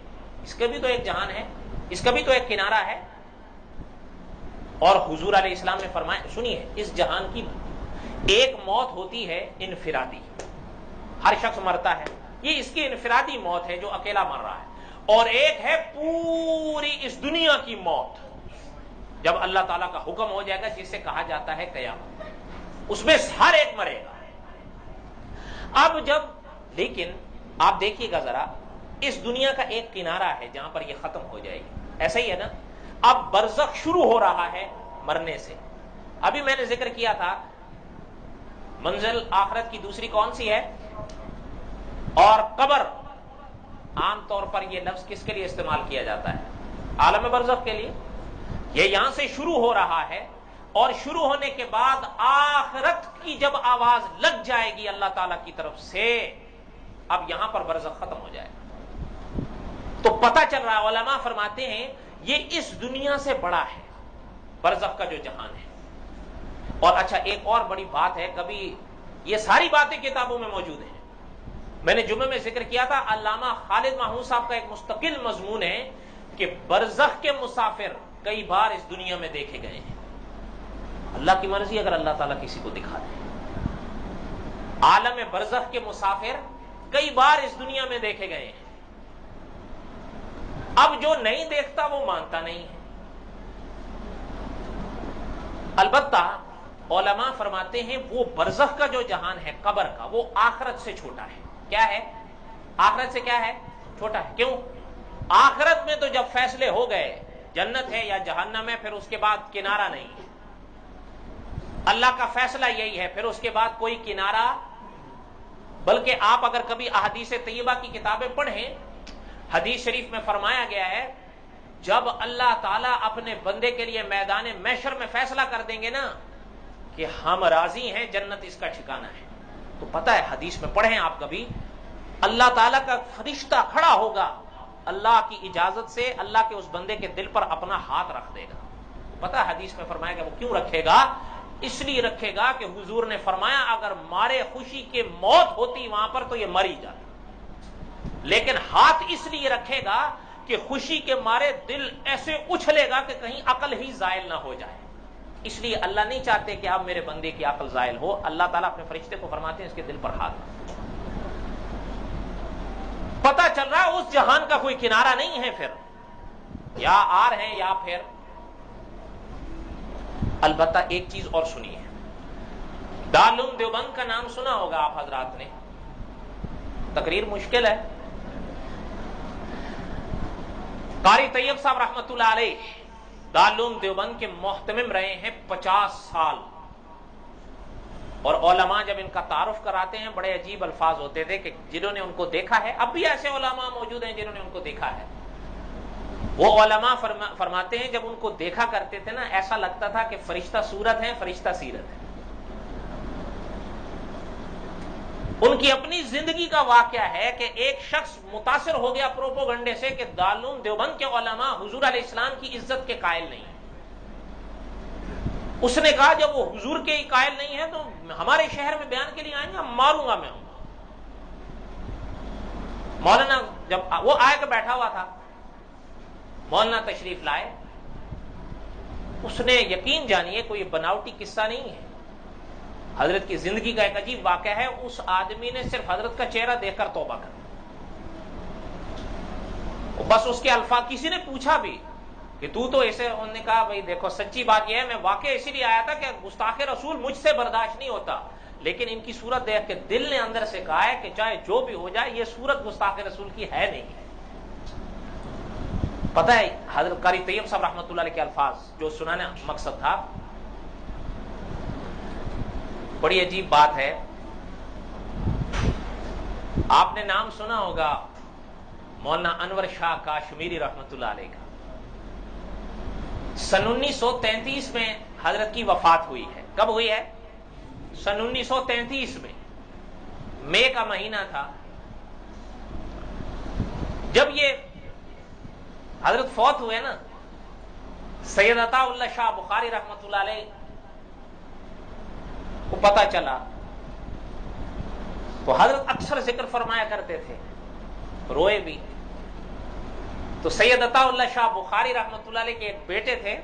اس کا بھی تو ایک جہان ہے، اس کا بھی تو ایک کنارہ ہے۔ اور حضور علیہ السلام نے فرمایا، سنیے، اس جہان کی ایک موت ہوتی ہے انفرادی، ہر شخص مرتا ہے، یہ اس کی انفرادی موت ہے جو اکیلا مر رہا ہے، اور ایک ہے پوری اس دنیا کی موت، جب اللہ تعالیٰ کا حکم ہو جائے گا جسے کہا جاتا ہے قیامت، اس میں ہر ایک مرے گا۔ اب جب، لیکن آپ دیکھیے گا ذرا، اس دنیا کا ایک کنارہ ہے جہاں پر یہ ختم ہو جائے گی، ایسا ہی ہے نا؟ اب برزخ شروع ہو رہا ہے مرنے سے۔ ابھی میں نے ذکر کیا تھا منزل آخرت کی دوسری کون سی ہے، اور قبر عام طور پر یہ لفظ کس کے لیے استعمال کیا جاتا ہے؟ عالم برزخ کے لیے۔ یہ یہاں سے شروع ہو رہا ہے، اور شروع ہونے کے بعد آخرت کی جب آواز لگ جائے گی اللہ تعالی کی طرف سے، اب یہاں پر برزخ ختم ہو جائے گا۔ تو پتہ چل رہا ہے، علماء فرماتے ہیں یہ اس دنیا سے بڑا ہے، برزخ کا جو جہان ہے۔ اور اچھا ایک اور بڑی بات ہے، کبھی یہ ساری باتیں کتابوں میں موجود ہیں، میں نے جمعے میں ذکر کیا تھا، علامہ خالد محمود صاحب کا ایک مستقل مضمون ہے کہ برزخ کے مسافر کئی بار اس دنیا میں دیکھے گئے ہیں۔ اللہ کی مرضی اگر اللہ تعالیٰ کسی کو دکھا دے، عالم برزخ کے مسافر کئی بار اس دنیا میں دیکھے گئے ہیں۔ اب جو نہیں دیکھتا وہ مانتا نہیں ہے۔ البتہ علماء فرماتے ہیں وہ برزخ کا جو جہان ہے، قبر کا، وہ آخرت سے چھوٹا ہے۔ کیا ہے؟ آخرت سے کیا ہے؟ چھوٹا ہے۔ کیوں؟ آخرت میں تو جب فیصلے ہو گئے، جنت ہے یا جہنم ہے، پھر اس کے بعد کنارہ نہیں ہے، اللہ کا فیصلہ یہی ہے، پھر اس کے بعد کوئی کنارہ۔ بلکہ آپ اگر کبھی احادیث طیبہ کی کتابیں پڑھیں حدیث شریف میں فرمایا گیا ہے جب اللہ تعالیٰ اپنے بندے کے لیے میدان محشر میں فیصلہ کر دیں گے نا کہ ہم راضی ہیں، جنت اس کا ٹھکانہ ہے، تو پتہ ہے حدیث میں پڑھیں آپ کبھی، اللہ تعالیٰ کا فرشتہ کھڑا ہوگا، اللہ کی اجازت سے اللہ کے اس بندے کے دل پر اپنا ہاتھ رکھ دے گا۔ پتہ ہے حدیث میں فرمایا کہ وہ کیوں رکھے گا؟ اس لیے رکھے گا کہ حضور نے فرمایا اگر مارے خوشی کے موت ہوتی وہاں پر تو یہ مر ہی جاتا، لیکن ہاتھ اس لیے رکھے گا کہ خوشی کے مارے دل ایسے اچھلے گا کہ کہیں عقل ہی زائل نہ ہو جائے۔ اس لیے اللہ نہیں چاہتے کہ اب میرے بندے کی عقل زائل ہو، اللہ تعالیٰ اپنے فرشتے کو فرماتے ہیں اس کے دل پر ہاتھ۔ پتہ چل رہا ہے اس جہان کا کوئی کنارہ نہیں ہے، پھر یا آر ہے یا پھر۔ البتہ ایک چیز اور سنیے، دارالعلوم دیوبند کا نام سنا ہوگا آپ حضرات نے، تقریر مشکل ہے۔ قاری طیب صاحب رحمۃ اللہ علیہ دارالعلوم دیوبند کے محتمم رہے ہیں 50 سال، اور علماء جب ان کا تعارف کراتے ہیں بڑے عجیب الفاظ ہوتے تھے کہ جنہوں نے ان کو دیکھا ہے، اب بھی ایسے علماء موجود ہیں جنہوں نے ان کو دیکھا ہے، وہ علماء فرماتے ہیں جب ان کو دیکھا کرتے تھے نا ایسا لگتا تھا کہ فرشتہ صورت ہے فرشتہ سیرت ہے۔ ان کی اپنی زندگی کا واقعہ ہے کہ ایک شخص متاثر ہو گیا پروپوگنڈے سے کہ دارالعلوم دیوبند کے علماء حضور علیہ السلام کی عزت کے قائل نہیں ہیں۔ اس نے کہا جب وہ حضور کے قائل نہیں ہے تو ہمارے شہر میں بیان کے لیے آئیں گے، ماروں گا میں ہوں۔ مولانا جب وہ آئے کہ بیٹھا ہوا تھا، مولانا تشریف لائے، اس نے یقین جانیے کوئی بناوٹی قصہ نہیں ہے، حضرت کی زندگی کا ایک عجیب واقعہ ہے، اس آدمی نے صرف حضرت کا چہرہ دیکھ کر توبہ کر، بس اس کے الفاظ، کسی نے پوچھا بھی کہ تو ایسے، انہوں نے کہا بھائی دیکھو سچی بات یہ ہے میں واقعہ اسی لیے آیا تھا کہ گستاخ رسول مجھ سے برداشت نہیں ہوتا، لیکن ان کی صورت دیکھ کے دل نے اندر سے کہا ہے کہ چاہے جو بھی ہو جائے یہ صورت گستاخ رسول کی ہے نہیں ہے۔ پتہ ہے حضرت قاری طیب صاحب رحمۃ اللہ علیہ کے الفاظ جو سنانے مقصد تھا، بڑی عجیب بات ہے، آپ نے نام سنا ہوگا مولانا انور شاہ کاشمیری رحمۃ اللہ علیہ کا۔ سن 1933 میں حضرت کی وفات ہوئی ہے۔ کب ہوئی ہے؟ سن 1933 میں، مئی کا مہینہ تھا۔ جب یہ حضرت فوت ہوئے نا، سید عطا اللہ شاہ بخاری رحمۃ اللہ علیہ کو پتہ چلا تو حضرت اکثر ذکر فرمایا کرتے تھے، روئے بھی۔ تو سید عطا اللہ شاہ بخاری رحمۃ اللہ علیہ کے ایک بیٹے تھے،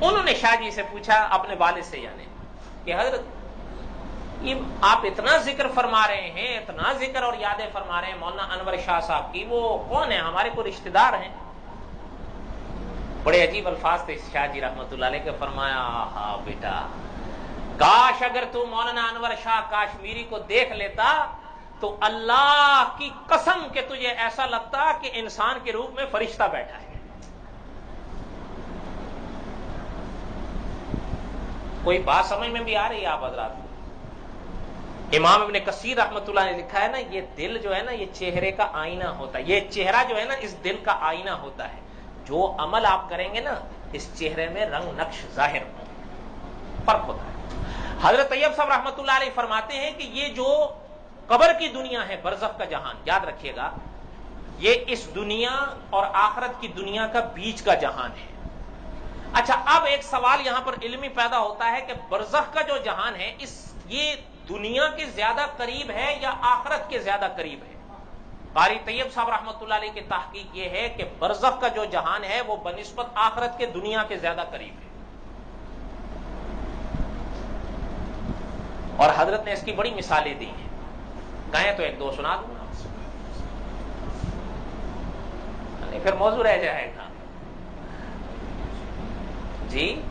انہوں نے شاہ جی سے پوچھا اپنے والد سے، یعنی کہ حضرت یہ آپ اتنا ذکر فرما رہے ہیں، اتنا ذکر اور یادیں فرما رہے ہیں مولانا انور شاہ صاحب کی، وہ کون ہیں؟ ہمارے کو رشتہ دار ہیں۔ بڑے عجیب الفاظ تھے شاہ جی رحمۃ اللہ علیہ کے، فرمایا ہاں بیٹا، کاش اگر تو مولانا انور شاہ کاشمیری کو دیکھ لیتا تو اللہ کی قسم کہ تجھے ایسا لگتا کہ انسان کے روپ میں فرشتہ بیٹھا ہے۔ کوئی بات سمجھ میں بھی آ رہی ہے آپ حضرات؟ امام ابن کثیر رحمۃ اللہ نے لکھا ہے نا، یہ دل جو ہے نا یہ چہرے کا آئینہ ہوتا ہے، یہ چہرہ جو ہے نا اس دل کا آئینہ ہوتا ہے، جو عمل آپ کریں گے نا اس چہرے میں رنگ نقش ظاہر فرق ہوتا ہے۔ حضرت طیب صاحب رحمۃ اللہ علیہ فرماتے ہیں کہ یہ جو قبر کی دنیا ہے، برزخ کا جہان، یاد رکھیے گا یہ اس دنیا اور آخرت کی دنیا کا بیچ کا جہان ہے۔ اچھا اب ایک سوال یہاں پر علمی پیدا ہوتا ہے کہ برزخ کا جو جہان ہے یہ دنیا کے زیادہ قریب ہے یا آخرت کے زیادہ قریب ہے؟ قاری طیب صاحب رحمۃ اللہ علیہ کی تحقیق یہ ہے کہ برزخ کا جو جہان ہے وہ بنسبت آخرت کے دنیا کے زیادہ قریب ہے، اور حضرت نے اس کی بڑی مثالیں دی ہیں، کہیں تو ایک دو سنا دوں گا، پھر موضوع رہ جائے گا جی۔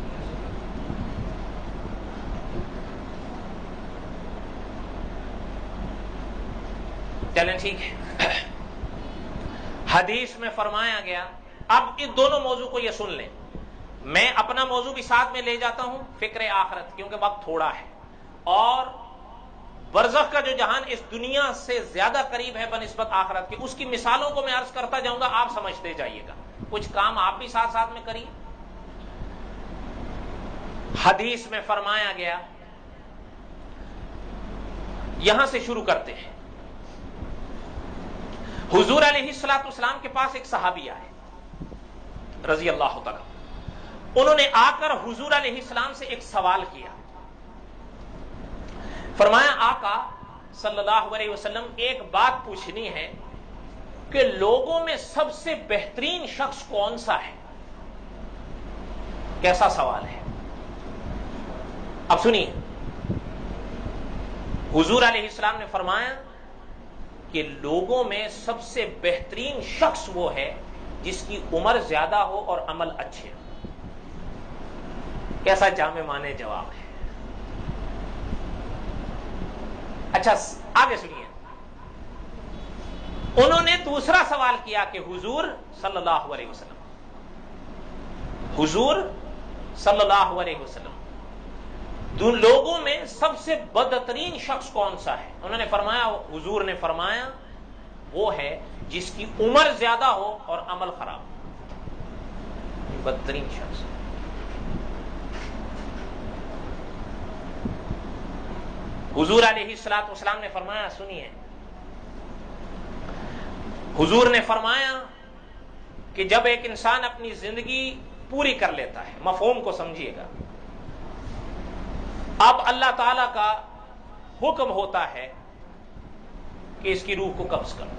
چلیں ٹھیک ہے، حدیث میں فرمایا گیا، اب ان دونوں موضوع کو یہ سن لیں، میں اپنا موضوع بھی ساتھ میں لے جاتا ہوں، فکر آخرت، کیونکہ وقت تھوڑا ہے، اور برزخ کا جو جہان اس دنیا سے زیادہ قریب ہے بنسبت آخرت کے، اس کی مثالوں کو میں عرض کرتا جاؤں گا، آپ سمجھتے جائیے گا، کچھ کام آپ بھی ساتھ ساتھ میں کریے۔ حدیث میں فرمایا گیا، یہاں سے شروع کرتے ہیں۔ حضور علیہ الصلوۃ والسلام کے پاس ایک صحابی آئے رضی اللہ تعالی، انہوں نے آ کر حضور علیہ السلام سے ایک سوال کیا۔ فرمایا آقا صلی اللہ علیہ وسلم، ایک بات پوچھنی ہے کہ لوگوں میں سب سے بہترین شخص کون سا ہے؟ کیسا سوال ہے؟ اب سنیے، حضور علیہ السلام نے فرمایا کہ لوگوں میں سب سے بہترین شخص وہ ہے جس کی عمر زیادہ ہو اور عمل اچھے ہو۔ کیسا جامع معنی جواب ہے۔ اچھا آگے سنیے، انہوں نے دوسرا سوال کیا کہ حضور صلی اللہ علیہ وسلم، حضور صلی اللہ علیہ وسلم، لوگوں میں سب سے بدترین شخص کون سا ہے؟ انہوں نے فرمایا، حضور نے فرمایا وہ ہے جس کی عمر زیادہ ہو اور عمل خراب ہو، بدترین شخص۔ حضور علیہ الصلوۃ والسلام نے فرمایا، سنیے، حضور نے فرمایا کہ جب ایک انسان اپنی زندگی پوری کر لیتا ہے، مفہوم کو سمجھیے گا، اب اللہ تعالی کا حکم ہوتا ہے کہ اس کی روح کو قبض کرو۔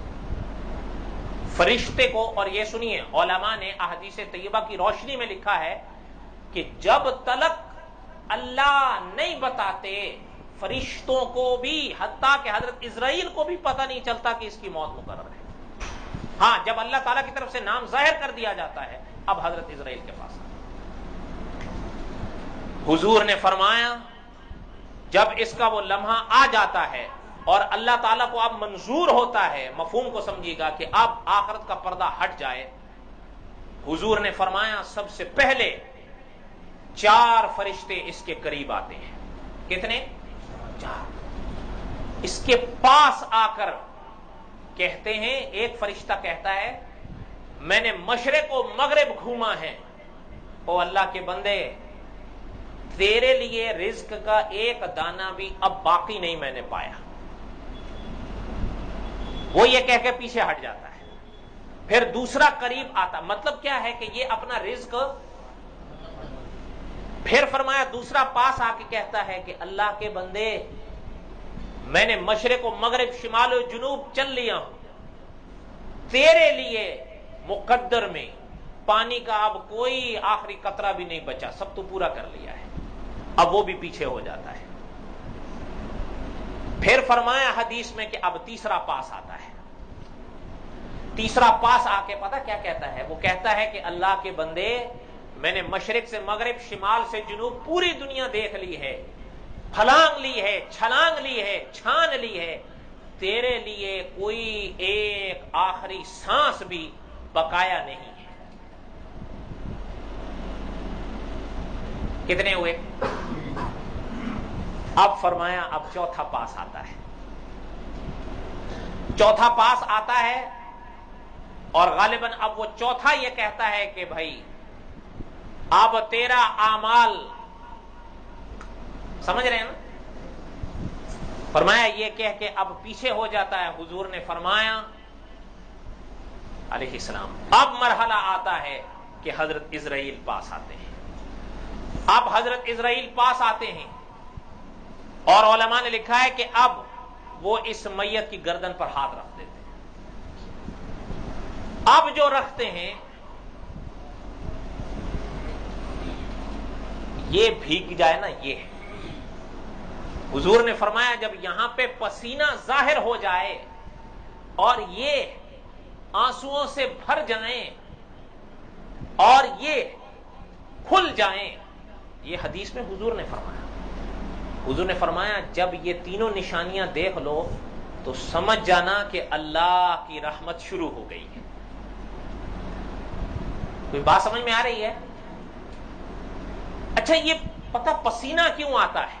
فرشتے کو، اور یہ سنیے، علماء نے احادیث طیبہ کی روشنی میں لکھا ہے کہ جب تلک اللہ نہیں بتاتے فرشتوں کو بھی، حتیٰ کہ حضرت اسرائیل کو بھی پتہ نہیں چلتا کہ اس کی موت مقرر ہے۔ ہاں، جب اللہ تعالیٰ کی طرف سے نام ظاہر کر دیا جاتا ہے، اب حضرت اسرائیل کے پاس حضور نے فرمایا جب اس کا وہ لمحہ آ جاتا ہے اور اللہ تعالیٰ کو اب منظور ہوتا ہے، مفہوم کو سمجھیے گا کہ اب آخرت کا پردہ ہٹ جائے، حضور نے فرمایا سب سے پہلے 4 فرشتے اس کے قریب آتے ہیں۔ کتنے؟ 4۔ اس کے پاس آ کر کہتے ہیں، ایک فرشتہ کہتا ہے میں نے مشرق و مغرب گھوما ہے، او اللہ کے بندے تیرے لیے رزق کا ایک دانہ بھی اب باقی نہیں میں نے پایا۔ وہ یہ کہہ کے پیچھے ہٹ جاتا ہے۔ پھر دوسرا قریب آتا، مطلب کیا ہے کہ یہ اپنا رزق، پھر فرمایا دوسرا پاس آ کے کہتا ہے کہ اللہ کے بندے میں نے مشرق و مغرب، شمال و جنوب چل لیا ہوں، تیرے لیے مقدر میں پانی کا اب کوئی آخری قطرہ بھی نہیں بچا، سب تو پورا کر لیا ہے۔ اب وہ بھی پیچھے ہو جاتا ہے۔ پھر فرمایا حدیث میں کہ اب تیسرا پاس آتا ہے۔ تیسرا پاس آ کے پتہ کیا کہتا ہے؟ وہ کہتا ہے کہ اللہ کے بندے میں نے مشرق سے مغرب، شمال سے جنوب پوری دنیا دیکھ لی ہے، پھلانگ لی ہے، چھلانگ لی ہے، چھان لی ہے، تیرے لیے کوئی ایک آخری سانس بھی بقایا نہیں ہے۔ کتنے ہوئے؟ اب فرمایا اب چوتھا پاس آتا ہے۔ چوتھا پاس آتا ہے اور غالباً اب وہ چوتھا یہ کہتا ہے کہ بھائی اب تیرا اعمال، سمجھ رہے ہیں نا؟ فرمایا یہ کہہ کے اب پیچھے ہو جاتا ہے۔ حضور نے فرمایا علیہ السلام اب مرحلہ آتا ہے کہ حضرت اسرائیل پاس آتے ہیں۔ اب حضرت اسرائیل پاس آتے ہیں اور علماء نے لکھا ہے کہ اب وہ اس میت کی گردن پر ہاتھ رکھ دیتے ہیں۔ اب جو رکھتے ہیں یہ بھیگ جائے نا، یہ ہے۔ حضور نے فرمایا جب یہاں پہ پسینہ ظاہر ہو جائے اور یہ آنسوؤں سے بھر جائیں اور یہ کھل جائیں، یہ حدیث میں حضور نے فرمایا۔ حضور نے فرمایا جب یہ تینوں نشانیاں دیکھ لو تو سمجھ جانا کہ اللہ کی رحمت شروع ہو گئی ہے۔ کوئی بات سمجھ میں آ رہی ہے؟ اچھا یہ پتہ پسینہ کیوں آتا ہے؟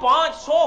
500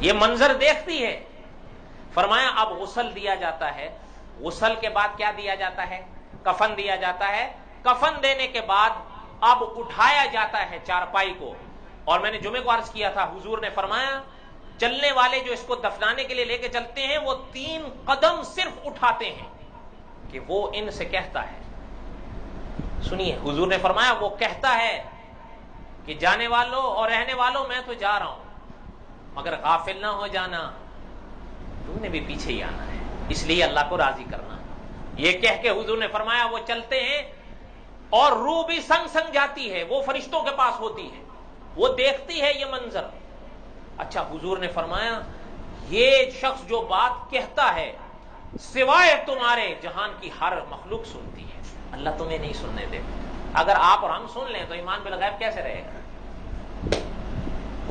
یہ منظر دیکھتی ہے. فرمایا اب غسل دیا جاتا ہے. غسل کے بعد کیا دیا جاتا ہے؟ کفن دیا جاتا ہے. کفن دینے کے بعد اب اٹھایا جاتا ہے چارپائی کو. اور میں نے جمعے کو عرض کیا تھا, حضور نے فرمایا چلنے والے جو اس کو دفنانے کے لیے لے کے چلتے ہیں وہ 3 قدم صرف اٹھاتے ہیں کہ وہ ان سے کہتا ہے, سنیے حضور نے فرمایا وہ کہتا ہے کہ جانے والوں اور رہنے والوں میں تو جا رہا ہوں, مگر غافل نہ ہو جانا, تم نے بھی پیچھے ہی آنا ہے, اس لیے اللہ کو راضی کرنا. یہ کہہ کے حضور نے فرمایا وہ چلتے ہیں اور روح بھی سنگ سنگ جاتی ہے, وہ فرشتوں کے پاس ہوتی ہے, وہ دیکھتی ہے یہ منظر. اچھا حضور نے فرمایا یہ شخص جو بات کہتا ہے سوائے تمہارے جہان کی ہر مخلوق سنتی ہے, اللہ تمہیں نہیں سننے دے. اگر آپ اور ہم سن لیں تو ایمان بالغیب کیسے رہے گا؟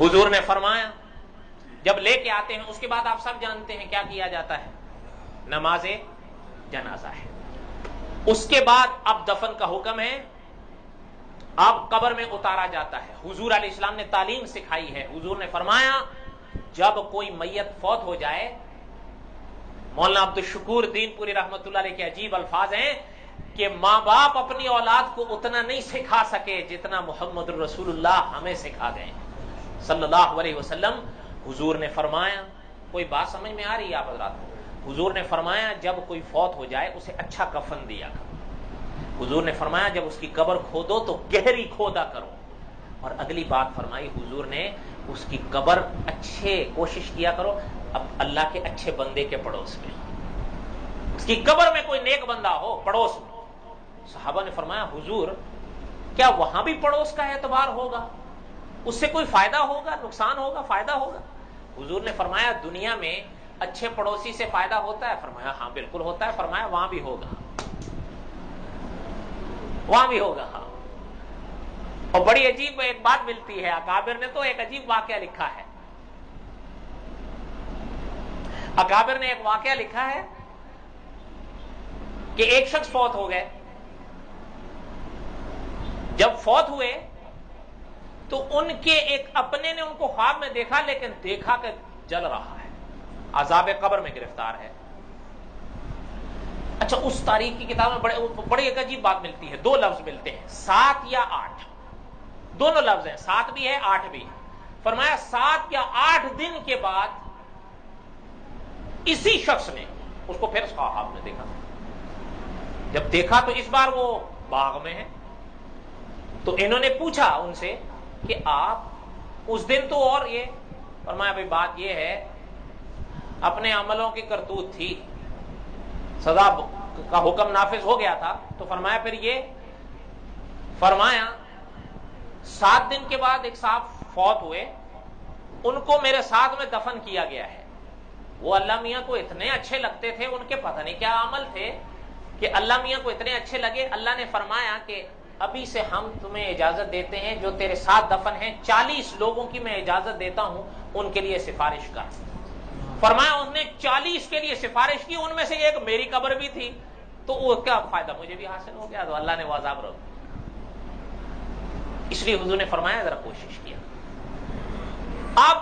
حضور نے فرمایا جب لے کے آتے ہیں اس کے بعد آپ سب جانتے ہیں کیا کیا جاتا ہے, نماز جنازہ ہے. اس کے بعد اب دفن کا حکم ہے, اب قبر میں اتارا جاتا ہے. حضور علیہ السلام نے تعلیم سکھائی ہے. حضور نے فرمایا جب کوئی میت فوت ہو جائے, مولانا عبد الشکور دین پوری رحمت اللہ علیہ کے عجیب الفاظ ہیں کہ ماں باپ اپنی اولاد کو اتنا نہیں سکھا سکے جتنا محمد رسول اللہ ہمیں سکھا گئے صلی اللہ علیہ وسلم. حضور نے فرمایا, کوئی بات سمجھ میں آ رہی ہے آپ حضرات کو؟ حضور نے فرمایا جب کوئی فوت ہو جائے اسے اچھا کفن دیا کرو. حضور نے فرمایا جب اس کی قبر کھودو تو گہری کھودا کرو. اور اگلی بات فرمائی حضور نے, اس کی قبر اچھے کوشش کیا کرو اب اللہ کے اچھے بندے کے پڑوس میں, اس کی قبر میں کوئی نیک بندہ ہو پڑوس میں. صحابہ نے فرمایا حضور کیا وہاں بھی پڑوس کا اعتبار ہوگا؟ اس سے کوئی فائدہ ہوگا, نقصان ہوگا, فائدہ ہوگا؟ حضور نے فرمایا دنیا میں اچھے پڑوسی سے فائدہ ہوتا ہے. فرمایا ہاں بالکل ہوتا ہے. فرمایا وہاں بھی ہوگا, وہاں بھی ہوگا. ہاں. اور بڑی عجیب ایک بات ملتی ہے, اکابر نے تو ایک عجیب واقعہ لکھا ہے. اکابر نے ایک واقعہ لکھا ہے کہ ایک شخص فوت ہو گئے. جب فوت ہوئے تو ان کے ایک اپنے نے ان کو خواب میں دیکھا, لیکن دیکھا کہ جل رہا ہے, عذاب قبر میں گرفتار ہے. اچھا اس تاریخ کی کتاب میں بڑی ایک عجیب بات ملتی ہے, 2 لفظ ملتے ہیں 7 یا 8, دونوں لفظ ہیں, 7 بھی ہے 8 بھی. فرمایا 7 یا 8 دن کے بعد اسی شخص نے اس کو پھر خواب میں دیکھا. جب دیکھا تو اس بار وہ باغ میں ہے. تو انہوں نے پوچھا ان سے کہ آپ اس دن تو, اور یہ فرمایا بھائی بات یہ ہے اپنے عملوں کی کرتوت تھی, سزا کا حکم نافذ ہو گیا تھا. تو فرمایا پھر یہ, فرمایا 7 دن کے بعد ایک صاحب فوت ہوئے, ان کو میرے ساتھ میں دفن کیا گیا ہے. وہ اللہ میاں کو اتنے اچھے لگتے تھے, ان کے پتہ نہیں کیا عمل تھے کہ اللہ میاں کو اتنے اچھے لگے. اللہ نے فرمایا کہ ابھی سے ہم تمہیں اجازت دیتے ہیں جو تیرے ساتھ دفن ہیں 40 لوگوں کی میں اجازت دیتا ہوں, ان کے لیے سفارش کر. فرمایا انہوں نے 40 کے لیے سفارش کی, ان میں سے ایک میری قبر بھی تھی, تو وہ کیا فائدہ, مجھے بھی حاصل ہو گیا. تو اللہ نے وہ عذاب روک. اس لیے حضور نے فرمایا ذرا کوشش کیا. اب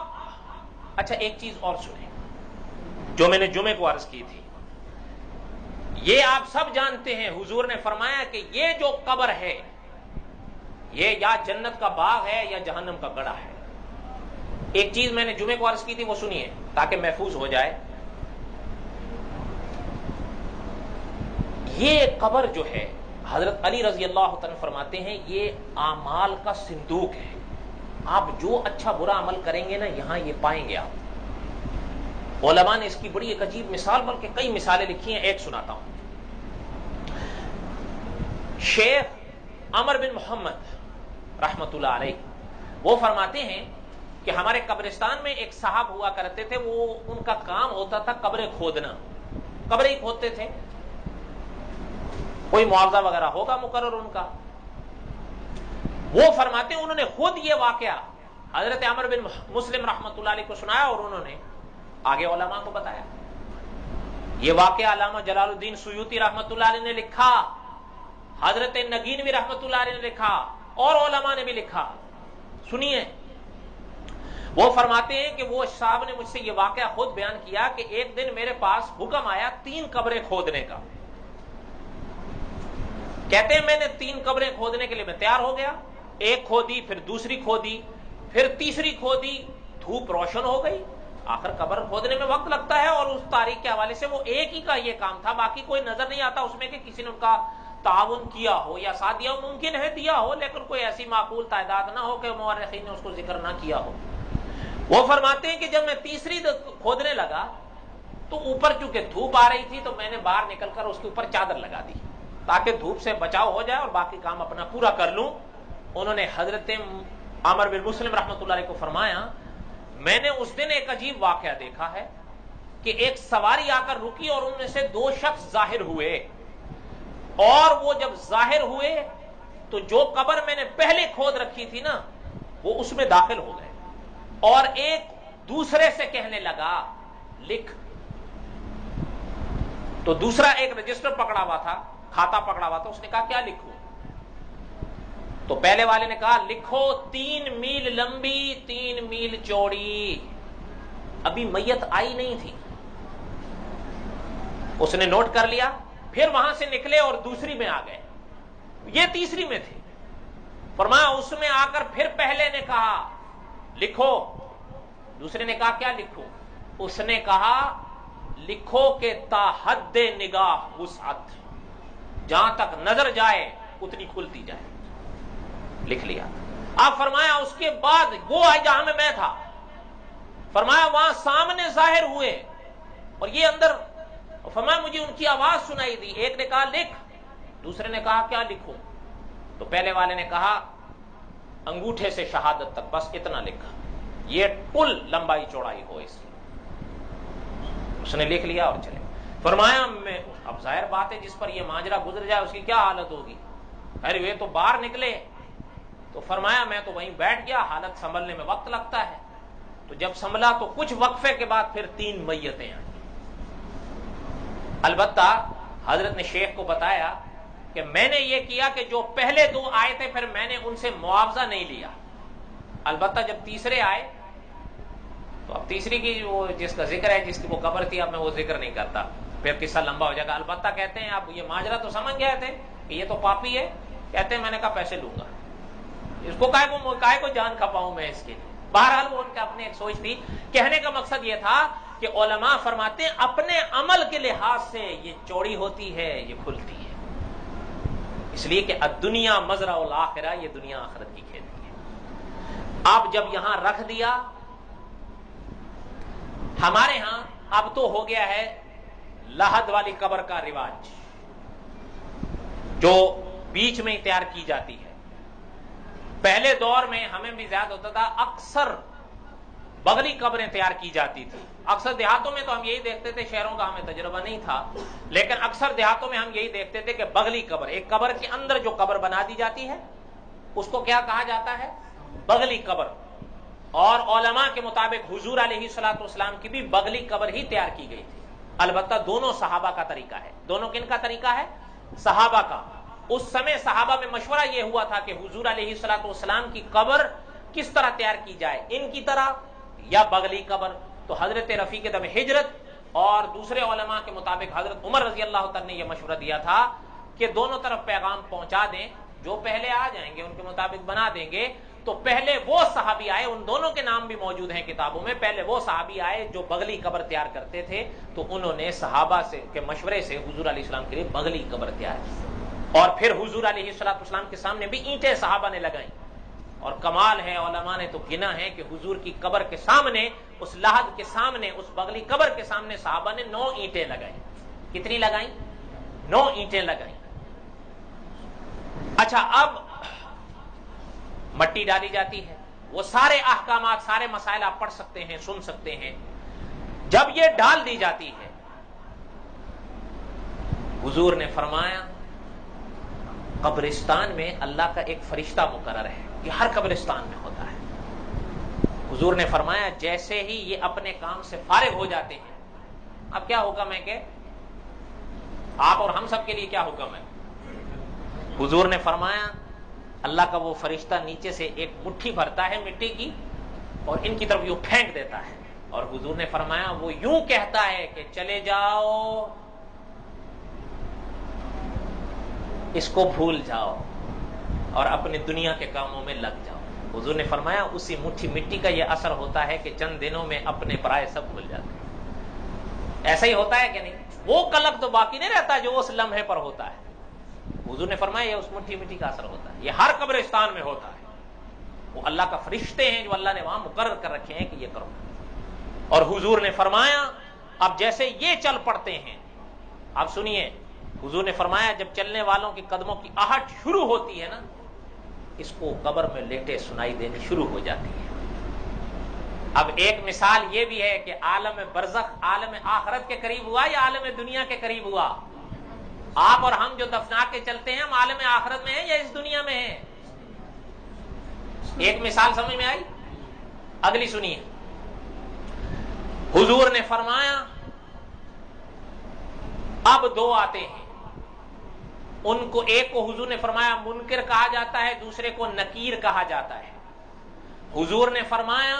اچھا ایک چیز اور سنیں جو میں نے جمعے کو عرض کی تھی. یہ آپ سب جانتے ہیں حضور نے فرمایا کہ یہ جو قبر ہے یہ یا جنت کا باغ ہے یا جہنم کا گڑھا ہے. ایک چیز میں نے جمعے کو عرض کی تھی وہ سنیے تاکہ محفوظ ہو جائے. یہ قبر جو ہے حضرت علی رضی اللہ تعالی فرماتے ہیں یہ اعمال کا صندوق ہے. آپ جو اچھا برا عمل کریں گے نا یہاں یہ پائیں گے آپ. علماء نے اس کی بڑی ایک عجیب مثال, بلکہ کئی مثالیں لکھی ہیں, ایک سناتا ہوں. شیخ عمر بن محمد رحمت اللہ علیہ وہ فرماتے ہیں کہ ہمارے قبرستان میں ایک صاحب ہوا کرتے تھے, وہ ان کا کام ہوتا تھا قبریں کھودنا, قبریں ہی کھودتے تھے. کوئی معاوضہ وغیرہ ہوگا مقرر ان کا. وہ فرماتے ہیں انہوں نے خود یہ واقعہ حضرت عمر بن مسلم رحمت اللہ علیہ کو سنایا اور انہوں نے آگے علماء کو بتایا. یہ واقعہ علامہ جلال الدین سیوطی رحمت اللہ علیہ نے لکھا, حضرت نگینوی رحمت اللہ علیہ نے لکھا, اور علماء نے بھی لکھا. سنیے وہ فرماتے ہیں کہ وہ صاحب نے مجھ سے یہ واقعہ خود بیان کیا کہ ایک دن میرے پاس حکم آیا 3 قبریں کھودنے کا. کہتے ہیں میں نے 3 قبریں کھودنے کے لیے میں تیار ہو گیا. ایک کھودی، پھر دوسری کھودی، پھر تیسری کھودی. دھوپ روشن ہو گئی. آخر قبر کھودنے میں وقت لگتا ہے، اور اس تاریخ کے حوالے سے وہ ایک ہی کا یہ کام تھا، باقی کوئی نظر نہیں آتا اس میں کہ کسی نے ان کا تعاون کیا ہو یا ساتھ دیا ہو. ممکن ہے دیا ہو، لیکن کوئی ایسی معقول تعداد نہ ہو کہ مورخین نے اس کو ذکر نہ کیا ہو. وہ فرماتے ہیں کہ جب میں تیسری کھودنے لگا تو اوپر چونکہ دھوپ آ رہی تھی تو میں نے باہر نکل کر اس کے اوپر چادر لگا دی تاکہ دھوپ سے بچاؤ ہو جائے اور باقی کام اپنا پورا کر لوں. انہوں نے حضرت عامر بن مسلم رحمۃ اللہ علیہ کو فرمایا میں نے اس دن ایک عجیب واقعہ دیکھا ہے کہ ایک سواری آ کر رکی اور ان میں سے 2 شخص ظاہر ہوئے، اور وہ جب ظاہر ہوئے تو جو قبر میں نے پہلے کھود رکھی تھی نا وہ اس میں داخل ہو گئے، اور ایک دوسرے سے کہنے لگا لکھ. تو دوسرا ایک رجسٹر پکڑا ہوا تھا، کھاتا پکڑا ہوا تھا، اس نے کہا کیا لکھوں؟ تو پہلے والے نے کہا لکھو 3 میل لمبی 3 میل چوڑی. ابھی میت آئی نہیں تھی. اس نے نوٹ کر لیا، پھر وہاں سے نکلے اور دوسری میں آ گئے. یہ تیسری میں تھے. فرمایا اس میں آ کر پھر پہلے نے کہا لکھو. دوسرے نے کہا کیا لکھوں؟ اس نے کہا لکھو کہ تا حد نگاہ وسعت، جہاں تک نظر جائے اتنی کھلتی جائے. لکھ لیا. آپ فرمایا اس کے بعد وہ آئے جہاں میں تھا، فرمایا وہاں سامنے ظاہر ہوئے اور یہ اندر. فرمایا مجھے ان کی آواز سنائی دی. ایک نے کہا لکھ، دوسرے نے کہا کیا لکھوں؟ تو پہلے والے نے کہا انگوٹھے سے شہادت تک، بس اتنا لکھا، یہ کل لمبائی چوڑائی ہو اس کی. اس نے لکھ لیا اور چلے. فرمایا میں اب ظاہر بات ہے جس پر یہ ماجرا گزر جائے اس کی کیا حالت ہوگی. ارے وہ تو باہر نکلے. تو فرمایا میں تو وہیں بیٹھ گیا، حالت سنبھلنے میں وقت لگتا ہے. تو جب سنبھلا تو کچھ وقفے کے بعد پھر 3 میتیں آئیں. البتہ حضرت نے شیخ کو بتایا کہ میں نے یہ کیا کہ جو پہلے 2 آئے تھے پھر میں نے ان سے معاوضہ نہیں لیا. البتہ جب تیسرے آئے تو اب تیسری کی وہ جس کا ذکر ہے، جس کی وہ قبر تھی، اب میں وہ ذکر نہیں کرتا، پھر قصہ لمبا ہو جائے گا. البتہ کہتے ہیں آپ یہ ماجرا تو سمجھ گئے تھے کہ یہ تو پاپی ہے. کہتے ہیں میں نے کہا پیسے لوں گا، اس کو کائے کو جان کھپاؤں میں اس کے لیے. بہرحال وہ ان کا اپنے ایک سوچ تھی. کہنے کا مقصد یہ تھا کہ علماء فرماتے ہیں اپنے عمل کے لحاظ سے یہ چوڑی ہوتی ہے، یہ کھلتی ہے، اس لیے کہ الدنیا مزرع الاخرہ، یہ دنیا آخرت کی کھیتی ہے. آپ جب یہاں رکھ دیا، ہمارے ہاں اب تو ہو گیا ہے لحد والی قبر کا رواج جو بیچ میں تیار کی جاتی ہے. پہلے دور میں ہمیں بھی زیادہ ہوتا تھا، اکثر بغلی قبریں تیار کی جاتی تھی. اکثر دیہاتوں میں تو ہم یہی دیکھتے تھے، شہروں کا ہمیں تجربہ نہیں تھا، لیکن اکثر دیہاتوں میں ہم یہی دیکھتے تھے کہ بغلی قبر، ایک قبر کے اندر جو قبر بنا دی جاتی ہے اس کو کیا کہا جاتا ہے؟ بغلی قبر. اور علماء کے مطابق حضور علیہ الصلوۃ والسلام کی بھی بغلی قبر ہی تیار کی گئی تھی. البتہ دونوں صحابہ کا طریقہ ہے. دونوں کن کا طریقہ ہے؟ صحابہ کا. اس سمے صحابہ میں مشورہ یہ ہوا تھا کہ حضور علیہ الصلوۃ والسلام کی قبر کس طرح تیار کی جائے، ان کی طرح یا بغلی قبر. تو حضرت رفیق دم ہجرت اور دوسرے علماء کے مطابق حضرت عمر رضی اللہ تعالی نے یہ مشورہ دیا تھا کہ دونوں طرف پیغام پہنچا دیں، جو پہلے آ جائیں گے ان کے مطابق بنا دیں گے. تو پہلے وہ صحابی آئے، ان دونوں کے نام بھی موجود ہیں کتابوں میں. پہلے وہ صحابی آئے جو بغلی قبر تیار کرتے تھے، تو انہوں نے صحابہ سے کے مشورے سے حضور علیہ السلام کے لیے بغلی قبر تیار کی، اور پھر حضور علیہ السلام کے سامنے بھی اینٹیں صحابہ نے لگائیں. اور کمال ہے، علماء نے تو گنا ہے کہ حضور کی قبر کے سامنے، اس لحد کے سامنے، اس بغلی قبر کے سامنے صحابہ نے 9 اینٹیں لگائیں. کتنی لگائیں؟ 9 اینٹیں لگائیں. اچھا، اب مٹی ڈالی جاتی ہے. وہ سارے احکامات، سارے مسائل آپ پڑھ سکتے ہیں، سن سکتے ہیں. جب یہ ڈال دی جاتی ہے، حضور نے فرمایا قبرستان میں اللہ کا ایک فرشتہ مقرر ہے. یہ ہر قبرستان میں ہوتا ہے. حضور نے فرمایا جیسے ہی یہ اپنے کام سے فارغ ہو جاتے ہیں. اب کیا حکم ہے کہ آپ اور ہم سب کے لیے کیا حکم ہے؟ حضور نے فرمایا اللہ کا وہ فرشتہ نیچے سے ایک مٹھی بھرتا ہے مٹی کی، اور ان کی طرف یوں پھینک دیتا ہے، اور حضور نے فرمایا وہ یوں کہتا ہے کہ چلے جاؤ، اس کو بھول جاؤ اور اپنی دنیا کے کاموں میں لگ جاؤ۔ حضور نے فرمایا اسی مٹھی مٹی کا یہ اثر ہوتا ہے کہ چند دنوں میں اپنے پرائے سب بھول جاتے ہیں۔ ایسا ہی ہوتا ہے کہ نہیں؟ وہ قلق تو باقی نہیں رہتا جو اس لمحے پر ہوتا ہے۔ حضور نے فرمایا یہ اس مٹھی مٹی کا اثر ہوتا ہے، یہ ہر قبرستان میں ہوتا ہے۔ وہ اللہ کا فرشتے ہیں جو اللہ نے وہاں مقرر کر رکھے ہیں کہ یہ کرو۔ اور حضور نے فرمایا اب جیسے یہ چل پڑتے ہیں، آپ سنیے، حضور نے فرمایا جب چلنے والوں کے قدموں کی آہٹ شروع ہوتی ہے نا، اس کو قبر میں لیٹے سنائی دینی شروع ہو جاتی ہے۔ اب ایک مثال یہ بھی ہے کہ عالم برزخ عالم آخرت کے قریب ہوا یا عالم دنیا کے قریب ہوا؟ آپ اور ہم جو دفنا کے چلتے ہیں ہم عالم آخرت میں ہیں یا اس دنیا میں ہیں؟ ایک مثال سمجھ میں آئی؟ اگلی سنیے، حضور نے فرمایا اب دو آتے ہیں، ان کو ایک کو حضور نے فرمایا منکر کہا جاتا ہے، دوسرے کو نکیر کہا جاتا ہے۔ حضور نے فرمایا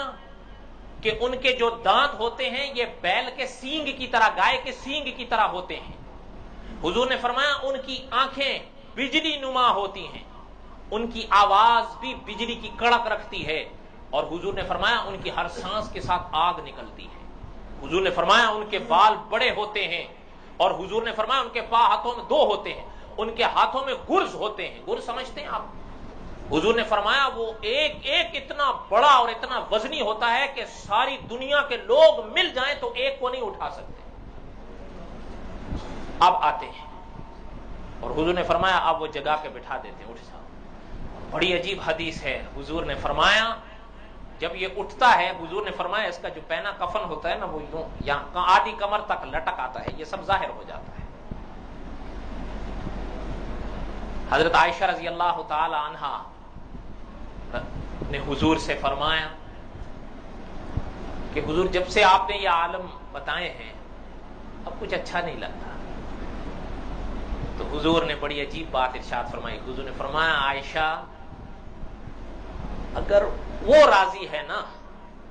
کہ ان کے جو دانت ہوتے ہیں یہ بیل کے سینگ کی طرح، گائے کے سینگ کی طرح ہوتے ہیں۔ حضور نے فرمایا ان کی آنکھیں بجلی نما ہوتی ہیں، ان کی آواز بھی بجلی کی کڑک رکھتی ہے، اور حضور نے فرمایا ان کی ہر سانس کے ساتھ آگ نکلتی ہے۔ حضور نے فرمایا ان کے بال بڑے ہوتے ہیں، اور حضور نے فرمایا ان کے پاؤں ہاتھوں میں دو ہوتے ہیں، ان کے ہاتھوں میں گرز ہوتے ہیں۔ گرز سمجھتے ہیں آپ؟ حضور نے فرمایا وہ ایک ایک اتنا بڑا اور اتنا وزنی ہوتا ہے کہ ساری دنیا کے لوگ مل جائیں تو ایک کو نہیں اٹھا سکتے۔ اب آتے ہیں اور حضور نے فرمایا اب وہ جگہ کے بٹھا دیتے ہیں، اٹھ جاؤ۔ بڑی عجیب حدیث ہے، حضور نے فرمایا جب یہ اٹھتا ہے، حضور نے فرمایا اس کا جو پہنا کفن ہوتا ہے نا وہ یوں یہاں آدھی کمر تک لٹک آتا ہے، یہ سب ظاہر ہو جاتا ہے۔ حضرت عائشہ رضی اللہ تعالی عنہا نے حضور سے فرمایا کہ حضور جب سے آپ نے یہ عالم بتائے ہیں اب کچھ اچھا نہیں لگتا۔ تو حضور نے بڑی عجیب بات ارشاد فرمائی، حضور نے فرمایا عائشہ اگر وہ راضی ہے نا،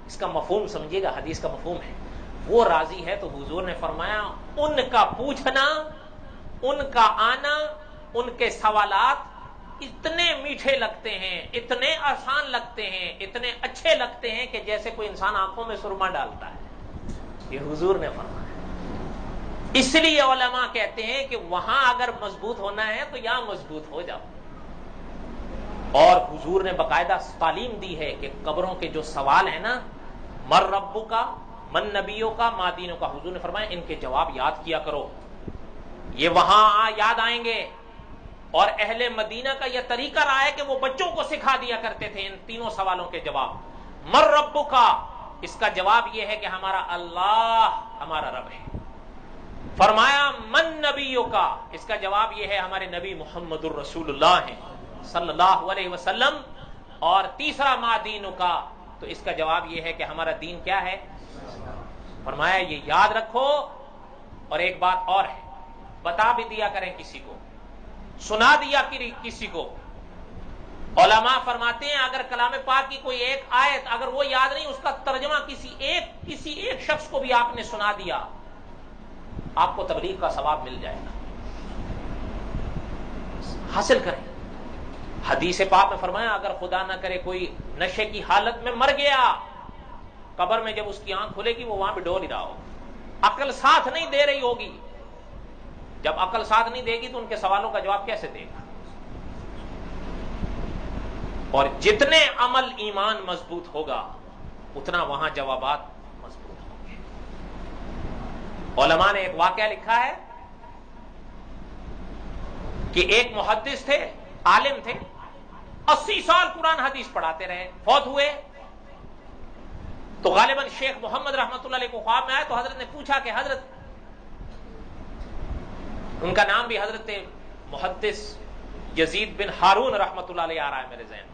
اس کا مفہوم سمجھیے گا، حدیث کا مفہوم ہے، وہ راضی ہے تو حضور نے فرمایا ان کا پوچھنا، ان کا آنا، ان کے سوالات اتنے میٹھے لگتے ہیں، اتنے آسان لگتے ہیں، اتنے اچھے لگتے ہیں کہ جیسے کوئی انسان آنکھوں میں سرما ڈالتا ہے۔ یہ حضور نے فرمایا۔ اس لیے علماء کہتے ہیں کہ وہاں اگر مضبوط ہونا ہے تو یہاں مضبوط ہو جاؤ۔ اور حضور نے باقاعدہ تعلیم دی ہے کہ قبروں کے جو سوال ہیں نا، من ربک کا، من نبیوں کا، ما دینوں کا، حضور نے فرمایا ان کے جواب یاد کیا کرو، یہ وہاں یاد آئیں گے۔ اور اہل مدینہ کا یہ طریقہ رہا ہے کہ وہ بچوں کو سکھا دیا کرتے تھے ان تینوں سوالوں کے جواب۔ من ربک کا، اس کا جواب یہ ہے کہ ہمارا اللہ ہمارا رب ہے۔ فرمایا من نبیوں کا، اس کا جواب یہ ہے ہمارے نبی محمد الرسول اللہ ہیں صلی اللہ علیہ وسلم۔ اور تیسرا ما دینوں کا، تو اس کا جواب یہ ہے کہ ہمارا دین کیا ہے۔ فرمایا یہ یاد رکھو۔ اور ایک بات اور ہے، بتا بھی دیا کریں کسی کو، سنا دیا کسی کو۔ علماء فرماتے ہیں اگر کلام پاک کی کوئی ایک آیت اگر وہ یاد نہیں، اس کا ترجمہ کسی ایک شخص کو بھی آپ نے سنا دیا، آپ کو تبلیغ کا ثواب مل جائے گا۔ حاصل کریں۔ حدیث پاک میں فرمایا اگر خدا نہ کرے کوئی نشے کی حالت میں مر گیا، قبر میں جب اس کی آنکھ کھلے گی وہ وہاں بھی ڈول ہی رہا ہوگا، عقل ساتھ نہیں دے رہی ہوگی۔ جب عقل ساتھ نہیں دے گی تو ان کے سوالوں کا جواب کیسے دے گا؟ اور جتنے عمل ایمان مضبوط ہوگا اتنا وہاں جوابات مضبوط ہوں گے۔ علماء نے ایک واقعہ لکھا ہے کہ ایک محدث تھے، عالم تھے، 80 سال قرآن حدیث پڑھاتے رہے، فوت ہوئے تو غالباً شیخ محمد رحمت اللہ علیہ کو خواب میں آئے تو حضرت نے پوچھا کہ حضرت، ان کا نام بھی حضرت محدث یزید بن ہارون رحمت اللہ علیہ آ رہا ہے میرے ذہن،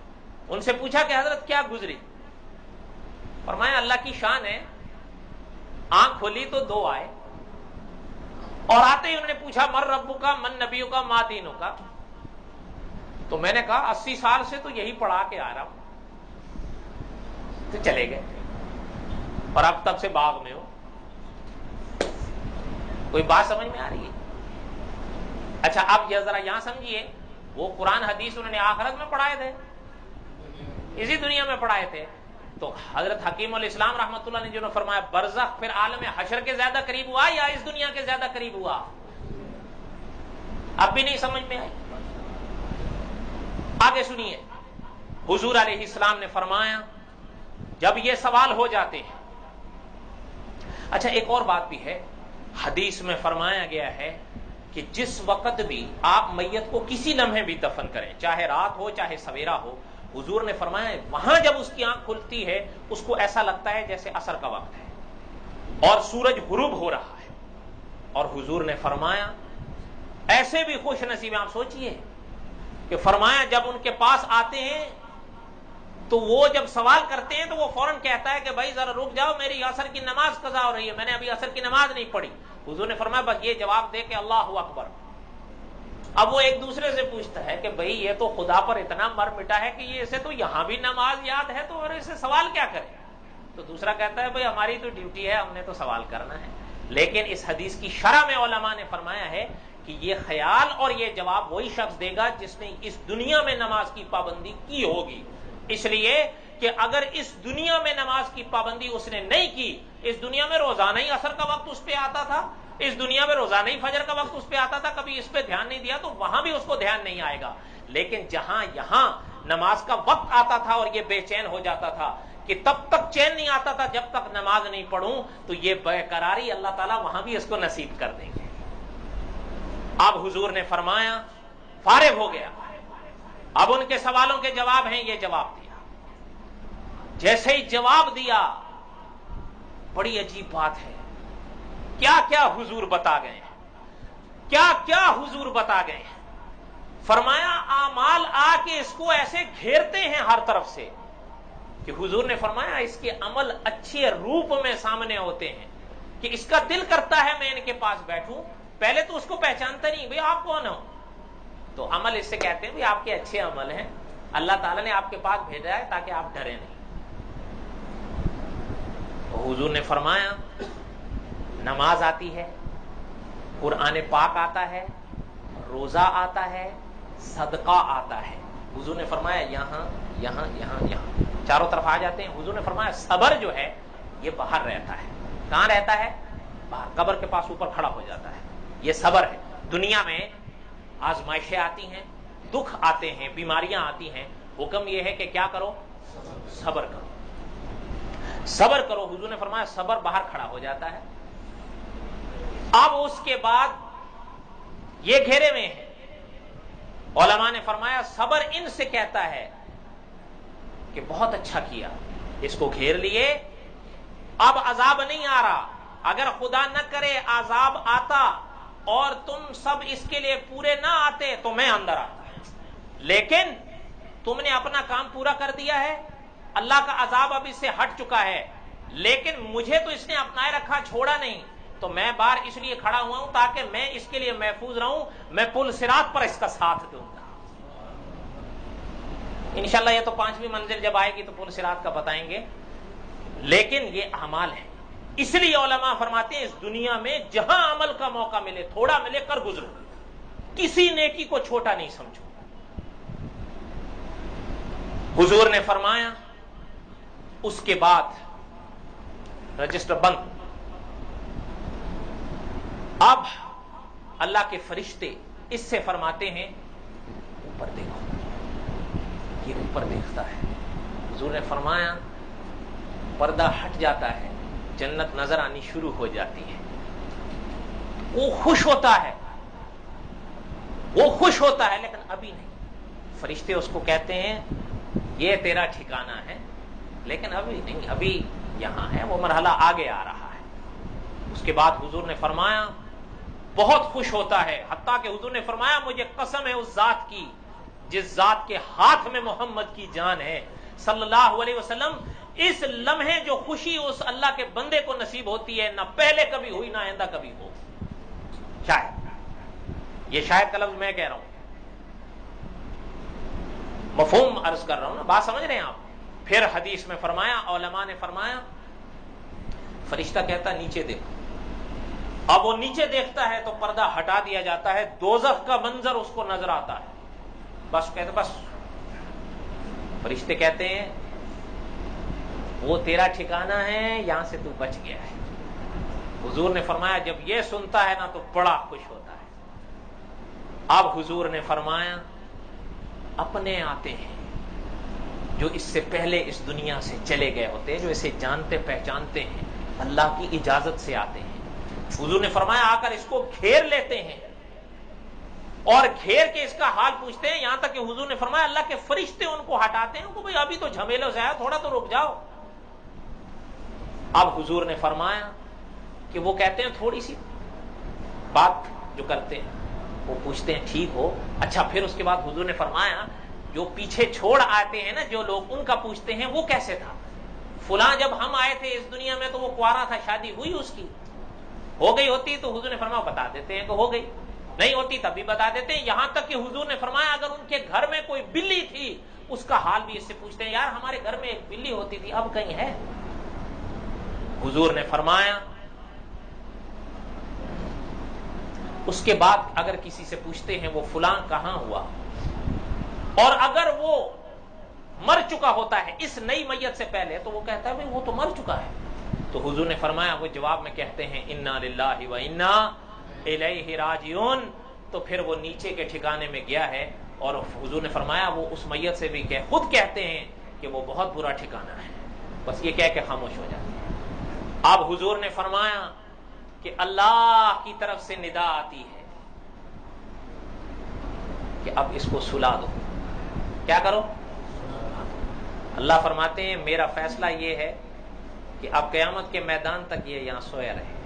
ان سے پوچھا کہ حضرت کیا گزری؟ فرمایا اللہ کی شان ہے، آنکھ کھولی تو دو آئے، اور آتے ہی انہوں نے پوچھا من ربک کا، من نبیوں کا، ما دینوں کا۔ تو میں نے کہا 80 سال سے تو یہی پڑھا کے آ رہا ہوں، تو چلے گئے اور اب تب سے باغ میں ہو. کوئی بات سمجھ میں آ رہی ہے؟ اچھا اب یہ ذرا یہاں سمجھیے، وہ قرآن حدیث انہوں نے آخرت میں پڑھائے تھے، اسی دنیا میں پڑھائے تھے. تو حضرت حکیم الاسلام رحمۃ اللہ نے جو فرمایا برزخ پھر عالم حشر کے زیادہ قریب ہوا یا اس دنیا کے زیادہ قریب ہوا؟ اب بھی نہیں سمجھ میں آئی. آگے سنیے، حضور علیہ السلام نے فرمایا جب یہ سوال ہو جاتے ہیں. اچھا ایک اور بات بھی ہے، حدیث میں فرمایا گیا ہے کہ جس وقت بھی آپ میت کو کسی لمحے بھی دفن کریں، چاہے رات ہو چاہے سویرا ہو، حضور نے فرمایا وہاں جب اس کی آنکھ کھلتی ہے اس کو ایسا لگتا ہے جیسے عصر کا وقت ہے اور سورج غروب ہو رہا ہے. اور حضور نے فرمایا ایسے بھی خوش نصیب، آپ سوچئے کہ فرمایا جب ان کے پاس آتے ہیں تو وہ جب سوال کرتے ہیں تو وہ فوراً کہتا ہے کہ بھائی ذرا رک جاؤ، میری عصر کی نماز قضا ہو رہی ہے، میں نے ابھی عصر کی نماز نہیں پڑھی. حضور نے فرمایا بس یہ جواب دے کہ اللہ اکبر. اب وہ ایک دوسرے سے پوچھتا ہے کہ بھئی یہ تو خدا پر اتنا مر مٹا ہے کہ یہ اسے تو یہاں بھی نماز یاد ہے، تو اور اسے سوال کیا کرے؟ تو دوسرا کہتا ہے بھئی ہماری تو ڈیوٹی ہے، ہم نے تو سوال کرنا ہے. لیکن اس حدیث کی شرح میں علماء نے فرمایا ہے کہ یہ خیال اور یہ جواب وہی شخص دے گا جس نے اس دنیا میں نماز کی پابندی کی ہوگی. اس لیے کہ اگر اس دنیا میں نماز کی پابندی اس نے نہیں کی، اس دنیا میں روزانہ ہی عصر کا وقت اس پہ آتا تھا، اس دنیا میں روزانہ ہی فجر کا وقت اس پہ آتا تھا، کبھی اس پہ دھیان نہیں دیا تو وہاں بھی اس کو دھیان نہیں آئے گا. لیکن جہاں یہاں نماز کا وقت آتا تھا اور یہ بے چین ہو جاتا تھا کہ تب تک چین نہیں آتا تھا جب تک نماز نہیں پڑھوں، تو یہ بے قراری اللہ تعالیٰ وہاں بھی اس کو نصیب کر دیں گے. اب حضور نے فرمایا فارغ ہو گیا، اب ان کے سوالوں کے جواب ہیں، یہ جواب دیا. جیسے ہی جواب دیا بڑی عجیب بات ہے، کیا کیا حضور بتا گئے ہیں، کیا کیا حضور بتا گئے ہیں. فرمایا اعمال آ کے اس کو ایسے گھیرتے ہیں ہر طرف سے کہ حضور نے فرمایا اس کے عمل اچھے روپ میں سامنے ہوتے ہیں کہ اس کا دل کرتا ہے میں ان کے پاس بیٹھوں. پہلے تو اس کو پہچانتا نہیں، بھئی آپ کون ہو؟ تو عمل اس سے کہتے ہیں بھئی آپ کے اچھے عمل ہیں، اللہ تعالیٰ نے آپ کے پاس بھیجا ہے تاکہ آپ ڈریں نہیں. تو حضور نے فرمایا نماز آتی ہے، قرآن پاک آتا ہے، روزہ آتا ہے، صدقہ آتا ہے. حضور نے فرمایا یہاں یہاں یہاں یہاں چاروں طرف آ جاتے ہیں. حضور نے فرمایا صبر جو ہے یہ باہر رہتا ہے. کہاں رہتا ہے؟ باہر، قبر کے پاس اوپر کھڑا ہو جاتا ہے. یہ صبر ہے. دنیا میں آزمائشیں آتی ہیں، دکھ آتے ہیں، بیماریاں آتی ہیں، حکم یہ ہے کہ کیا کرو؟ صبر کرو، صبر کرو. حضور نے فرمایا صبر باہر کھڑا ہو جاتا ہے. اب اس کے بعد یہ گھیرے میں ہے. علماء نے فرمایا صبر ان سے کہتا ہے کہ بہت اچھا کیا، اس کو گھیر لیے، اب عذاب نہیں آ رہا. اگر خدا نہ کرے عذاب آتا اور تم سب اس کے لیے پورے نہ آتے تو میں اندر آتا، لیکن تم نے اپنا کام پورا کر دیا ہے، اللہ کا عذاب اب اس سے ہٹ چکا ہے، لیکن مجھے تو اس نے اپنائے رکھا، چھوڑا نہیں، تو میں باہر اس لیے کھڑا ہوا ہوں تاکہ میں اس کے لیے محفوظ رہوں، میں پل صراط پر اس کا ساتھ دوں گا. انشاءاللہ یہ تو 5ویں منزل جب آئے گی تو پل صراط کا بتائیں گے. لیکن یہ اعمال ہے، اس لیے علماء فرماتے ہیں اس دنیا میں جہاں عمل کا موقع ملے، تھوڑا ملے، کر گزرو، کسی نیکی کو چھوٹا نہیں سمجھو. حضور نے فرمایا اس کے بعد رجسٹر بند. اب اللہ کے فرشتے اس سے فرماتے ہیں اوپر دیکھو، یہ اوپر دیکھتا ہے. حضور نے فرمایا پردہ ہٹ جاتا ہے، جنت نظر آنی شروع ہو جاتی ہے. وہ خوش ہوتا ہے، وہ خوش ہوتا ہے، لیکن ابھی نہیں. فرشتے اس کو کہتے ہیں یہ تیرا ٹھکانہ ہے، لیکن ابھی نہیں، ابھی یہاں ہے، وہ مرحلہ آگے آ رہا ہے. اس کے بعد حضور نے فرمایا بہت خوش ہوتا ہے، حتیٰ کہ حضور نے فرمایا مجھے قسم ہے اس ذات کی جس ذات کے ہاتھ میں محمد کی جان ہے صلی اللہ علیہ وسلم، اس لمحے جو خوشی اس اللہ کے بندے کو نصیب ہوتی ہے نہ پہلے کبھی ہوئی نہ آئندہ کبھی ہو. شاید، یہ شاید کا لفظ میں کہہ رہا ہوں، مفہوم عرض کر رہا ہوں نا، بات سمجھ رہے ہیں آپ؟ پھر حدیث میں فرمایا، علماء نے فرمایا، فرشتہ کہتا نیچے دیکھو، اب وہ نیچے دیکھتا ہے تو پردہ ہٹا دیا جاتا ہے، دوزخ کا منظر اس کو نظر آتا ہے، بس کہتے بس. فرشتے کہتے ہیں وہ تیرا ٹھکانہ ہے، یہاں سے تو بچ گیا ہے. حضور نے فرمایا جب یہ سنتا ہے نا تو بڑا خوش ہوتا ہے. اب حضور نے فرمایا اپنے آتے ہیں جو اس سے پہلے اس دنیا سے چلے گئے ہوتے ہیں، جو اسے جانتے پہچانتے ہیں، اللہ کی اجازت سے آتے ہیں. حضور نے فرمایا آ کر اس کو گھیر لیتے ہیں اور گھیر کے اس کا حال پوچھتے ہیں، یہاں تک کہ حضور نے فرمایا اللہ کے فرشتے ان کو ہٹاتے ہیں، ان کو بھئی ابھی تو جھمیلوں سے آیا، تھوڑا تو رک جاؤ. اب حضور نے فرمایا کہ وہ کہتے ہیں تھوڑی سی بات جو کرتے ہیں وہ پوچھتے ہیں ٹھیک ہو. اچھا پھر اس کے بعد حضور نے فرمایا جو پیچھے چھوڑ آتے ہیں نا جو لوگ، ان کا پوچھتے ہیں وہ کیسے تھا، فلاں جب ہم آئے تھے اس دنیا میں تو وہ کوارا تھا، شادی ہوئی اس کی، ہو گئی ہوتی تو حضور نے فرمایا بتا دیتے ہیں کہ ہو گئی، نہیں ہوتی تب بھی بتا دیتے ہیں. یہاں تک کہ حضور نے فرمایا اگر ان کے گھر میں کوئی بلی تھی اس کا حال بھی اس سے پوچھتے ہیں، یار ہمارے گھر میں ایک بلی ہوتی تھی اب کہیں ہے. حضور نے فرمایا اس کے بعد اگر کسی سے پوچھتے ہیں وہ فلاں کہاں ہوا، اور اگر وہ مر چکا ہوتا ہے اس نئی میت سے پہلے تو وہ کہتا ہے بھئی وہ تو مر چکا ہے. تو حضور نے فرمایا وہ جواب میں کہتے ہیں انا للہ و انا الیہ راجعون، تو پھر وہ نیچے کے ٹھکانے میں گیا ہے. اور حضور نے فرمایا وہ اس میت سے بھی خود کہتے ہیں کہ وہ بہت برا ٹھکانہ ہے، بس یہ کہہ کے خاموش ہو جاتے ہیں. اب حضور نے فرمایا کہ اللہ کی طرف سے ندا آتی ہے کہ اب اس کو سلا دو. کیا کرو؟ اللہ فرماتے ہیں میرا فیصلہ یہ ہے کہ اب قیامت کے میدان تک یہ یہاں سویا رہے.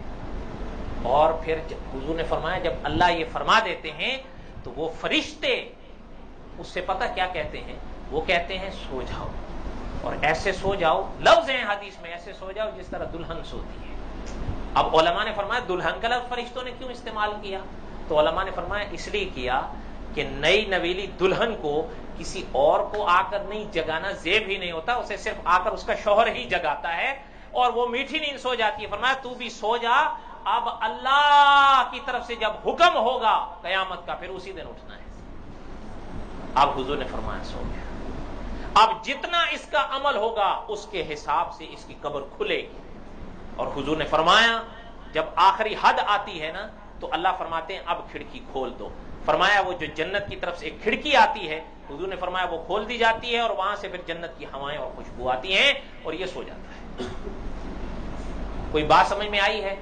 اور پھر حضور نے فرمایا جب اللہ یہ فرما دیتے ہیں تو وہ فرشتے اس سے پتہ کیا کہتے ہیں، وہ کہتے ہیں سو جاؤ، اور ایسے سو جاؤ، لفظ ہیں حدیث میں ایسے سو جاؤ جس طرح دلہن سوتی ہے. اب علماء نے فرمایا دلہن کا لفظ فرشتوں نے کیوں استعمال کیا؟ تو علماء نے فرمایا اس لیے کیا کہ نئی نویلی دلہن کو کسی اور کو آ کر نہیں جگانا زیب ہی نہیں ہوتا، اسے صرف آ کر اس کا شوہر ہی جگاتا ہے اور وہ میٹھی نیند سو جاتی ہے. فرمایا تو بھی سو جا، اب اللہ کی طرف سے جب حکم ہوگا قیامت کا پھر اسی دن اٹھنا ہے. اب حضور نے فرمایا سو گیا. اب جتنا اس کا عمل ہوگا اس کے حساب سے اس کی قبر کھلے گی. اور حضور نے فرمایا جب آخری حد آتی ہے نا تو اللہ فرماتے ہیں اب کھڑکی کھول دو. فرمایا وہ جو جنت کی طرف سے ایک کھڑکی آتی ہے حضور نے فرمایا وہ کھول دی جاتی ہے اور وہاں سے پھر جنت کی ہوائیں اور خوشبو آتی ہیں اور یہ سو جاتا ہے. کوئی بات سمجھ میں آئی ہے؟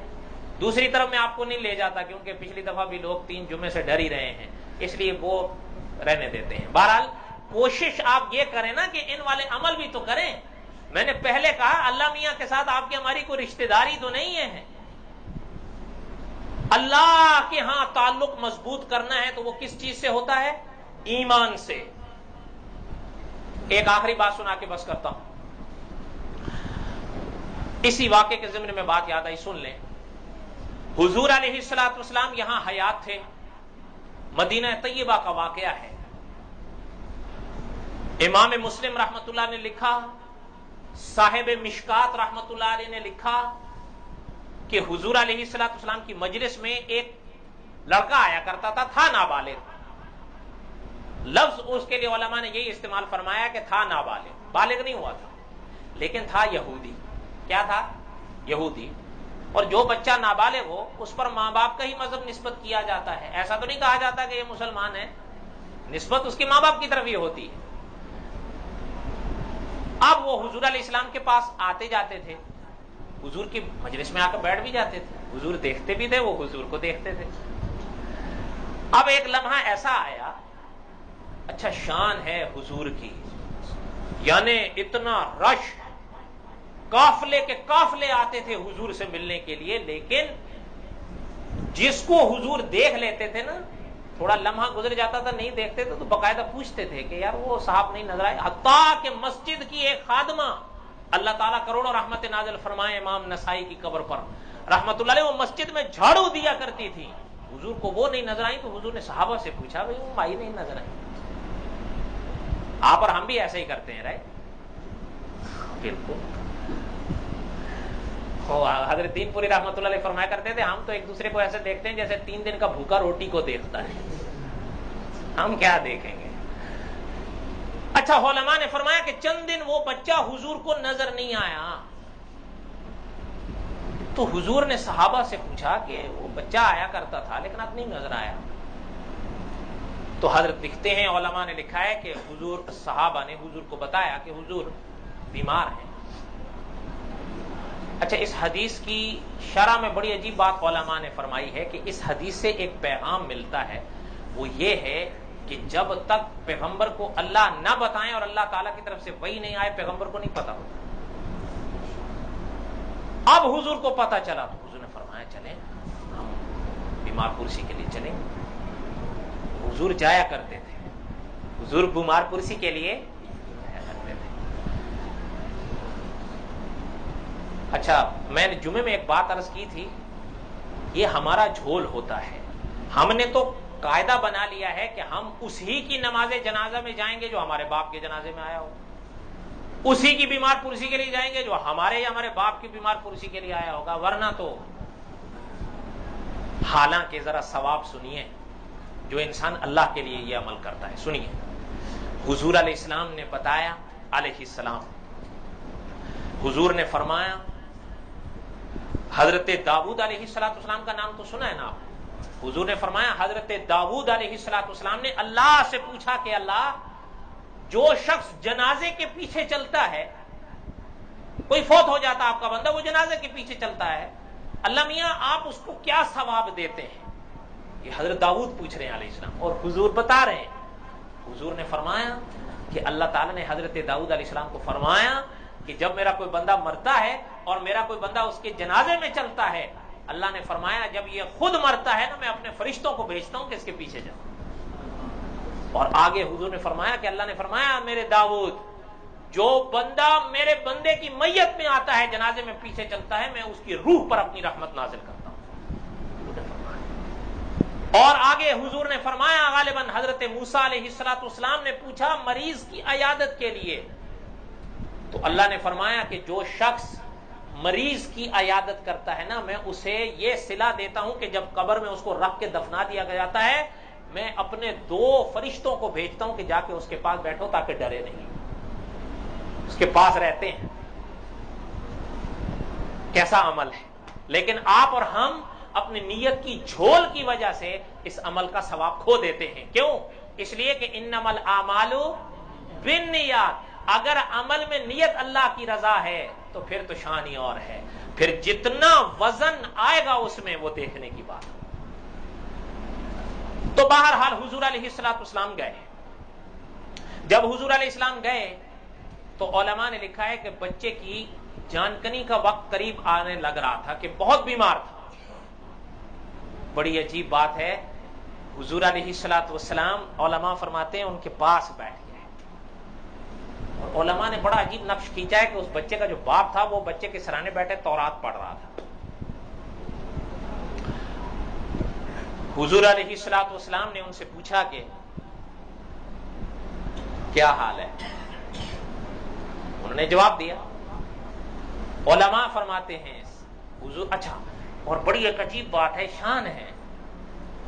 دوسری طرف میں آپ کو نہیں لے جاتا کیونکہ پچھلی دفعہ بھی لوگ 3 جمعے سے ڈر ہی رہے ہیں، اس لیے وہ رہنے دیتے ہیں. بہرحال کوشش آپ یہ کریں نا کہ ان والے عمل بھی تو کریں. میں نے پہلے کہا اللہ میاں کے ساتھ آپ کی ہماری کوئی رشتہ داری تو نہیں ہے. اللہ کے ہاں تعلق مضبوط کرنا ہے تو وہ کس چیز سے ہوتا ہے؟ ایمان سے. ایک آخری بات سنا کے بس کرتا ہوں. اسی واقعے کے ضمن میں بات یاد آئی، سن لیں. حضور علیہ الصلوۃ والسلام یہاں حیات تھے، مدینہ طیبہ کا واقعہ ہے. امام مسلم رحمت اللہ نے لکھا، صاحب مشکات رحمت اللہ علیہ نے لکھا کہ حضور علیہ الصلوۃ والسلام کی مجلس میں ایک لڑکا آیا کرتا تھا نابالغ. لفظ اس کے لیے علماء نے یہی استعمال فرمایا کہ تھا نابالغ، بالغ نہیں ہوا تھا لیکن تھا یہودی. کیا تھا؟ یہودی. اور جو بچہ نابالغ ہو اس پر ماں باپ کا ہی مذہب نسبت کیا جاتا ہے، ایسا تو نہیں کہا جاتا کہ یہ مسلمان ہے، نسبت اس کے ماں باپ کی طرف ہی ہوتی ہے. اب وہ حضور علیہ السلام کے پاس آتے جاتے تھے، حضور کی مجلس میں آ کر بیٹھ بھی جاتے تھے، حضور دیکھتے بھی تھے، وہ حضور کو دیکھتے تھے. اب ایک لمحہ ایسا آیا، اچھا شان ہے حضور کی، یعنی اتنا رش، قافلے کے قافلے آتے تھے حضور سے ملنے کے لیے، لیکن جس کو حضور دیکھ لیتے تھے نا تھوڑا لمحہ گزر جاتا تھا نہیں دیکھتے تھے تو باقاعدہ پوچھتے تھے کہ یار وہ صاحب نہیں نظر آئے. حتیٰ کہ مسجد کی ایک خادمہ، اللہ تعالیٰ کروڑوں رحمت نازل فرمائے امام نسائی کی قبر پر رحمت اللہ علیہ، وہ مسجد میں جھاڑو دیا کرتی تھی، حضور کو وہ نہیں نظر آئی تو حضور نے صحابہ سے پوچھا بھائی وہ بھائی نہیں نظر آئی. آپ اور ہم بھی ایسے ہی کرتے ہیں رائٹ. بالکل. حضرت دین پوری رحمۃ اللہ علیہ فرمایا کرتے تھے ہم تو ایک دوسرے کو ایسے دیکھتے ہیں جیسے 3 دن کا بھوکا روٹی کو دیکھتا ہے. ہم کیا دیکھیں گے. اچھا علماء نے فرمایا کہ چند دن وہ بچہ حضور کو نظر نہیں آیا تو حضور نے صحابہ سے پوچھا کہ وہ بچہ آیا کرتا تھا لیکن اب نہیں نظر آیا. تو حضرت لکھتے ہیں علماء نے لکھا ہے کہ حضور صحابہ نے حضور کو بتایا کہ حضور بیمار ہیں. اچھا اس حدیث کی شرح میں بڑی عجیب بات علماء نے فرمائی ہے کہ اس حدیث سے ایک پیغام ملتا ہے, وہ یہ ہے کہ جب تک پیغمبر کو اللہ نہ بتائیں اور اللہ تعالیٰ کی طرف سے وحی نہیں آئے پیغمبر کو نہیں پتا ہوتا. اب حضور کو پتا چلا تو حضور نے فرمایا چلیں ہم بیمار پرسی کے لیے چلیں. حضور جایا کرتے تھے, حضور بیمار پرسی کے لیے جایا کرتے تھے. اچھا میں نے جمعے میں ایک بات عرض کی تھی, یہ ہمارا جھول ہوتا ہے. ہم نے تو قاعدہ بنا لیا ہے کہ ہم اسی کی نماز جنازہ میں جائیں گے جو ہمارے باپ کے جنازے میں آیا ہو, اسی کی بیمار پرسی کے لیے جائیں گے جو ہمارے یا ہمارے باپ کی بیمار پرسی کے لیے آیا ہوگا, ورنہ تو. حالانکہ ذرا ثواب سنیے جو انسان اللہ کے لیے یہ عمل کرتا ہے. سنیے حضور علیہ السلام نے بتایا علیہ السلام, حضور نے فرمایا, حضرت داؤد علیہ السلام کا نام تو سنا ہے نا آپ. حضور نے فرمایا حضرت داؤد علیہ السلام نے اللہ سے پوچھا کہ اللہ جو شخص جنازے کے پیچھے چلتا ہے, کوئی فوت ہو جاتا آپ کا بندہ, وہ جنازے کے پیچھے چلتا ہے, اللہ میاں آپ اس کو کیا ثواب دیتے ہیں؟ یہ حضرت داؤد پوچھ رہے ہیں علیہ السلام اور حضور بتا رہے ہیں. حضور نے فرمایا کہ اللہ تعالیٰ نے حضرت داؤد علیہ السلام کو فرمایا کہ جب میرا کوئی بندہ مرتا ہے اور میرا کوئی بندہ اس کے جنازے میں چلتا ہے, اللہ نے فرمایا جب یہ خود مرتا ہے نا میں اپنے فرشتوں کو بھیجتا ہوں کہ اس کے پیچھے جاؤ. اور آگے حضور نے فرمایا کہ اللہ نے فرمایا میرے داؤد جو بندہ میرے بندے کی میت میں آتا ہے جنازے میں پیچھے چلتا ہے میں اس کی روح پر اپنی رحمت نازل کرتا ہوں. اور آگے حضور نے فرمایا غالباً حضرت موسیٰ علیہ السلام نے پوچھا مریض کی عیادت کے لیے, تو اللہ نے فرمایا کہ جو شخص مریض کی عیادت کرتا ہے نا میں اسے یہ صلہ دیتا ہوں کہ جب قبر میں اس کو رکھ کے دفنا دیا جاتا ہے میں اپنے 2 فرشتوں کو بھیجتا ہوں کہ جا کے اس کے پاس بیٹھو تاکہ ڈرے نہیں, اس کے پاس رہتے ہیں. کیسا عمل ہے. لیکن آپ اور ہم اپنی نیت کی جھول کی وجہ سے اس عمل کا ثواب کھو دیتے ہیں. کیوں؟ اس لیے کہ انما الاعمال بالنیات, اگر عمل میں نیت اللہ کی رضا ہے تو پھر تو شان ہی اور ہے, پھر جتنا وزن آئے گا اس میں وہ دیکھنے کی بات. تو بہرحال حضور علیہ السلام گئے. جب حضور علیہ السلام گئے تو علماء نے لکھا ہے کہ بچے کی جانکنی کا وقت قریب آنے لگ رہا تھا کہ بہت بیمار تھا. بڑی عجیب بات ہے, حضور علیہ السلام علماء فرماتے ہیں ان کے پاس بیٹھ گئے. اور علماء نے بڑا عجیب نقش کھینچا ہے کہ اس بچے کا جو باپ تھا وہ بچے کے سرانے بیٹھے تورات پڑھ رہا تھا. حضور علیہ السلام نے ان سے پوچھا کہ کیا حال ہے؟ انہوں نے جواب دیا. علماء فرماتے ہیں حضور, اچھا اور بڑی ایک عجیب بات ہے, شان ہے,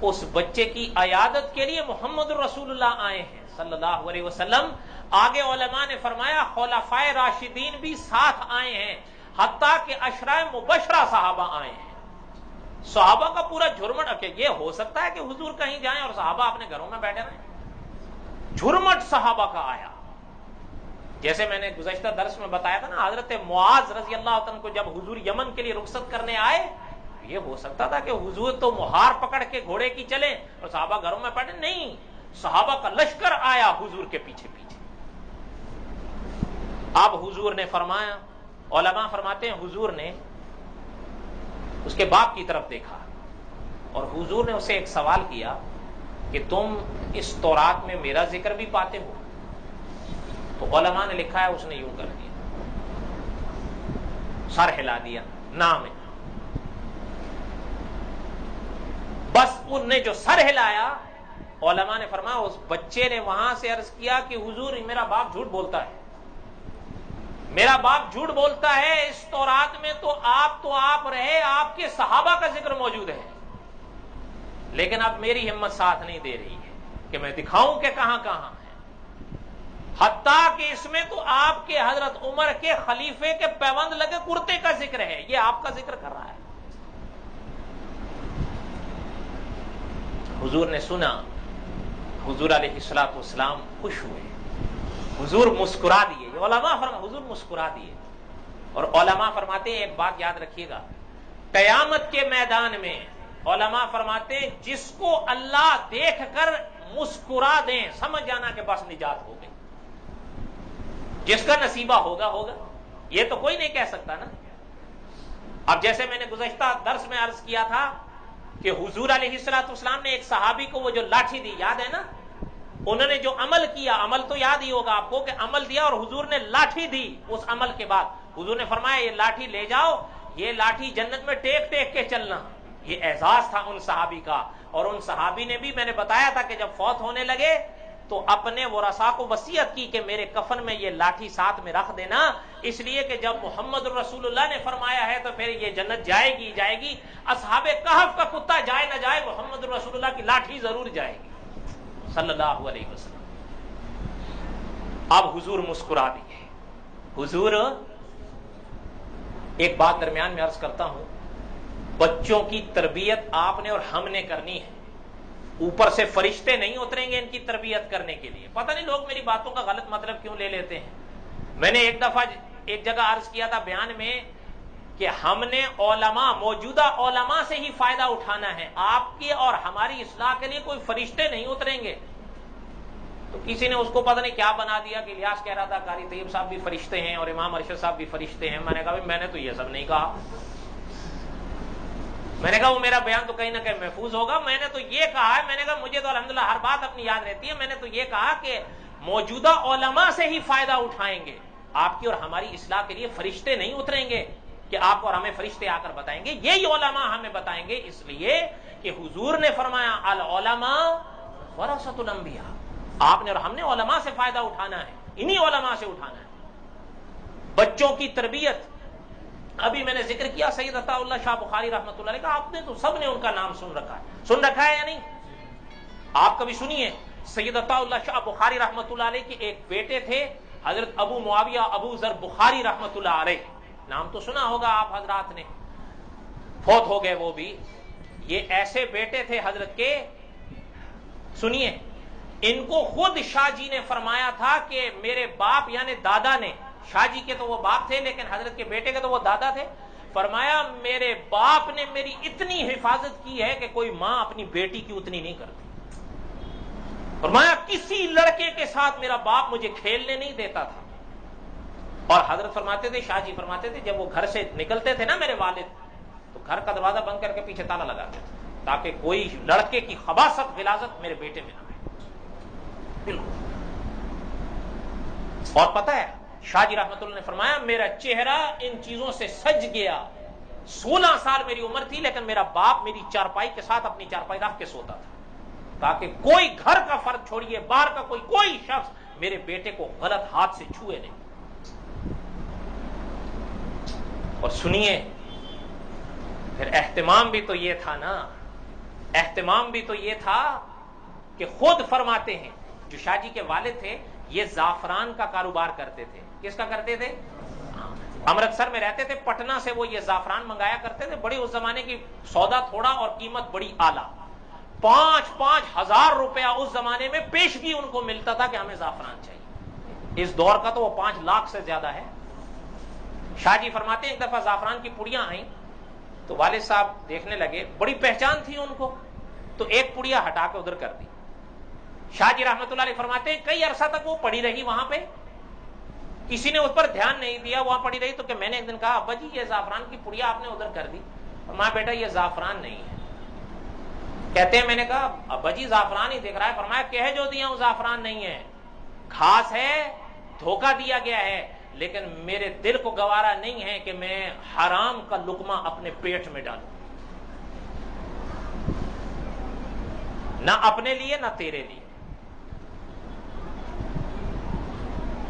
اس بچے کی عیادت کے لیے محمد رسول اللہ آئے ہیں صلی اللہ علیہ وسلم. آگے علماء نے فرمایا خلفائے راشدین بھی ساتھ آئے ہیں, حتیٰ کہ عشرہ مبشرہ صحابہ آئے ہیں. صحابہ کا پورا جھرمٹ. یہ ہو سکتا ہے کہ حضور کہیں جائیں اور صحابہ اپنے گھروں میں بیٹھے رہیں؟ جھرمٹ صحابہ کا آیا. جیسے میں نے گزشتہ درس میں بتایا تھا نا, حضرت معاذ رضی اللہ عنہ کو جب حضور یمن کے لیے رخصت کرنے آئے, یہ ہو سکتا تھا کہ حضور تو مہار پکڑ کے گھوڑے کی چلیں اور صحابہ گھروں میں بیٹھے. نہیں, صحابہ کا لشکر آیا حضور کے پیچھے پیچھے. اب حضور نے فرمایا, علماء فرماتے ہیں حضور نے اس کے باپ کی طرف دیکھا اور حضور نے اسے ایک سوال کیا کہ تم اس تورات میں میرا ذکر بھی پاتے ہو؟ تو علماء نے لکھا ہے اس نے یوں کر دیا, سر ہلا دیا, نام ہے. بس ان نے جو سر ہلایا, علماء نے فرمایا اس بچے نے وہاں سے عرض کیا کہ حضور میرا باپ جھوٹ بولتا ہے, میرا باپ جھوٹ بولتا ہے، اس تورات میں تو آپ رہے، آپ کے صحابہ کا ذکر موجود ہے، لیکن اب میری ہمت ساتھ نہیں دے رہی ہے کہ میں دکھاؤں کہ کہاں کہاں ہے، حتیٰ کہ اس میں تو آپ کے حضرت عمر کے خلیفے کے پیوند لگے کرتے کا ذکر ہے، یہ آپ کا ذکر کر رہا ہے۔ حضور نے سنا، حضور علیہ الصلوۃ والسلام خوش ہوئے، حضور مسکرا دیے، علماء حضور مسکرا دیے، اور علماء فرماتے ہیں ایک بات یاد رکھیے گا، قیامت کے میدان میں علماء فرماتے ہیں جس کو اللہ دیکھ کر مسکرا دیں سمجھ جانا کہ بس نجات ہو گئی، جس کا نصیبہ ہوگا ہوگا، یہ تو کوئی نہیں کہہ سکتا نا۔ اب جیسے میں نے گزشتہ درس میں عرض کیا تھا کہ حضور علیہ الصلوۃ والسلام نے ایک صحابی کو وہ جو لاٹھی دی، یاد ہے نا، انہوں نے جو عمل کیا، عمل تو یاد ہی ہوگا آپ کو کہ عمل دیا اور حضور نے لاٹھی دی، اس عمل کے بعد حضور نے فرمایا یہ لاٹھی لے جاؤ، یہ لاٹھی جنت میں ٹیک ٹیک کے چلنا، یہ اعزاز تھا ان صحابی کا۔ اور ان صحابی نے بھی، میں نے بتایا تھا کہ جب فوت ہونے لگے تو اپنے ورثاء کو وصیت کی کہ میرے کفن میں یہ لاٹھی ساتھ میں رکھ دینا، اس لیے کہ جب محمد رسول اللہ نے فرمایا ہے تو پھر یہ جنت جائے گی جائے گی، اصحاب کہف کا کتا جائے نہ جائے، محمد رسول اللہ کی لاٹھی ضرور جائے گی صلی اللہ علیہ وسلم۔ اب حضور مسکرا دیے۔ حضور، ایک بات درمیان میں عرض کرتا ہوں، بچوں کی تربیت آپ نے اور ہم نے کرنی ہے، اوپر سے فرشتے نہیں اتریں گے ان کی تربیت کرنے کے لیے۔ پتہ نہیں لوگ میری باتوں کا غلط مطلب کیوں لے لیتے ہیں۔ میں نے ایک دفعہ ایک جگہ عرض کیا تھا بیان میں کہ ہم نے علماء، موجودہ علماء سے ہی فائدہ اٹھانا ہے، آپ کی اور ہماری اصلاح کے لیے کوئی فرشتے نہیں اتریں گے۔ تو کسی نے اس کو پتہ نہیں کیا بنا دیا کہ الیاس کہہ رہا تھا قاری طیب صاحب بھی فرشتے ہیں اور امام ارشد صاحب بھی فرشتے ہیں۔ میں نے کہا بھائی میں نے تو یہ سب نہیں کہا، میں نے کہا وہ میرا بیان تو کہیں نہ کہیں محفوظ ہوگا، میں نے تو یہ کہا ہے، میں نے کہا مجھے تو الحمدللہ ہر بات اپنی یاد رہتی ہے، میں نے تو یہ کہا کہ موجودہ علماء سے ہی فائدہ اٹھائیں گے، آپ کی اور ہماری اصلاح کے لیے فرشتے نہیں اتریں گے کہ آپ اور ہمیں فرشتے آ کر بتائیں گے، یہی علماء ہمیں بتائیں گے، اس لیے کہ حضور نے فرمایا العلماء ورثۃ الانبیاء، آپ نے اور ہم نے علماء سے فائدہ اٹھانا ہے، انہی علماء سے اٹھانا ہے۔ بچوں کی تربیت، ابھی میں نے ذکر کیا سید عطا اللہ شاہ بخاری رحمۃ اللہ علیہ کا، آپ نے تو سب نے ان کا نام سن رکھا ہے یا نہیں؟ آپ کبھی سنیے، سید عطا اللہ شاہ بخاری رحمۃ اللہ علیہ کے ایک بیٹے تھے حضرت ابو معاویہ ابو ذر بخاری رحمۃ اللہ علیہ، نام تو سنا ہوگا آپ حضرات نے، فوت ہو گئے وہ بھی۔ یہ ایسے بیٹے تھے حضرت کے، سنیے، ان کو خود شاہ جی نے فرمایا تھا کہ میرے باپ یعنی دادا نے، شاہ جی کے تو وہ باپ تھے لیکن حضرت کے بیٹے کے تو وہ دادا تھے، فرمایا میرے باپ نے میری اتنی حفاظت کی ہے کہ کوئی ماں اپنی بیٹی کی اتنی نہیں کرتی۔ فرمایا کسی لڑکے کے ساتھ میرا باپ مجھے کھیلنے نہیں دیتا تھا۔ اور حضرت فرماتے تھے، شاہ جی فرماتے تھے، جب وہ گھر سے نکلتے تھے نا میرے والد، تو گھر کا دروازہ بند کر کے پیچھے تالا لگاتے تھے تاکہ کوئی لڑکے کی خباثت غلاظت میرے بیٹے میں نہ آئے۔ بالکل۔ اور پتہ ہے شاہ جی رحمت اللہ نے فرمایا میرا چہرہ ان چیزوں سے سج گیا، 16 سال میری عمر تھی لیکن میرا باپ میری چارپائی کے ساتھ اپنی چارپائی رکھ کے سوتا تھا تاکہ کوئی گھر کا فرد چھوڑیے باہر کا کوئی شخص میرے بیٹے کو غلط ہاتھ سے چھوئے نہیں۔ اور سنیے، پھر اہتمام بھی تو یہ تھا نا، اہتمام بھی تو یہ تھا کہ خود فرماتے ہیں، جو شاہ جی کے والد تھے یہ زعفران کا کاروبار کرتے تھے۔ کس کا کرتے تھے؟ امرتسر میں رہتے تھے، پٹنہ سے وہ یہ زعفران منگایا کرتے تھے، بڑی اس زمانے کی سودا تھوڑا اور قیمت بڑی اعلیٰ، 5,000 روپیہ اس زمانے میں پیشگی ان کو ملتا تھا کہ ہمیں زعفران چاہیے، اس دور کا تو وہ 5 لاکھ سے زیادہ ہے۔ شاہ جی فرماتے ہیں ایک دفعہ زعفران کی پڑیاں آئیں تو والد صاحب دیکھنے لگے، بڑی پہچان تھی ان کو، تو ایک پڑیا ہٹا کے ادھر کر دی۔ شاہ جی رحمت اللہ علیہ فرماتے ہیں کئی عرصہ تک وہ پڑی رہی وہاں پہ، کسی نے اس پر دھیان نہیں دیا، وہاں پڑی رہی، تو کہ میں نے ایک دن کہا ابا جی یہ زعفران کی پڑیا آپ نے ادھر کر دی۔ ماں بیٹا یہ زعفران نہیں ہے۔ کہتے ہیں میں نے کہا ابا جی زعفران ہی دکھ رہا ہے۔ فرمایا کہہ جو دیا ہوں زعفران نہیں ہے، گھاس ہے، دھوکہ دیا گیا ہے، لیکن میرے دل کو گوارا نہیں ہے کہ میں حرام کا لقمہ اپنے پیٹ میں ڈالوں، نہ اپنے لیے نہ تیرے لیے۔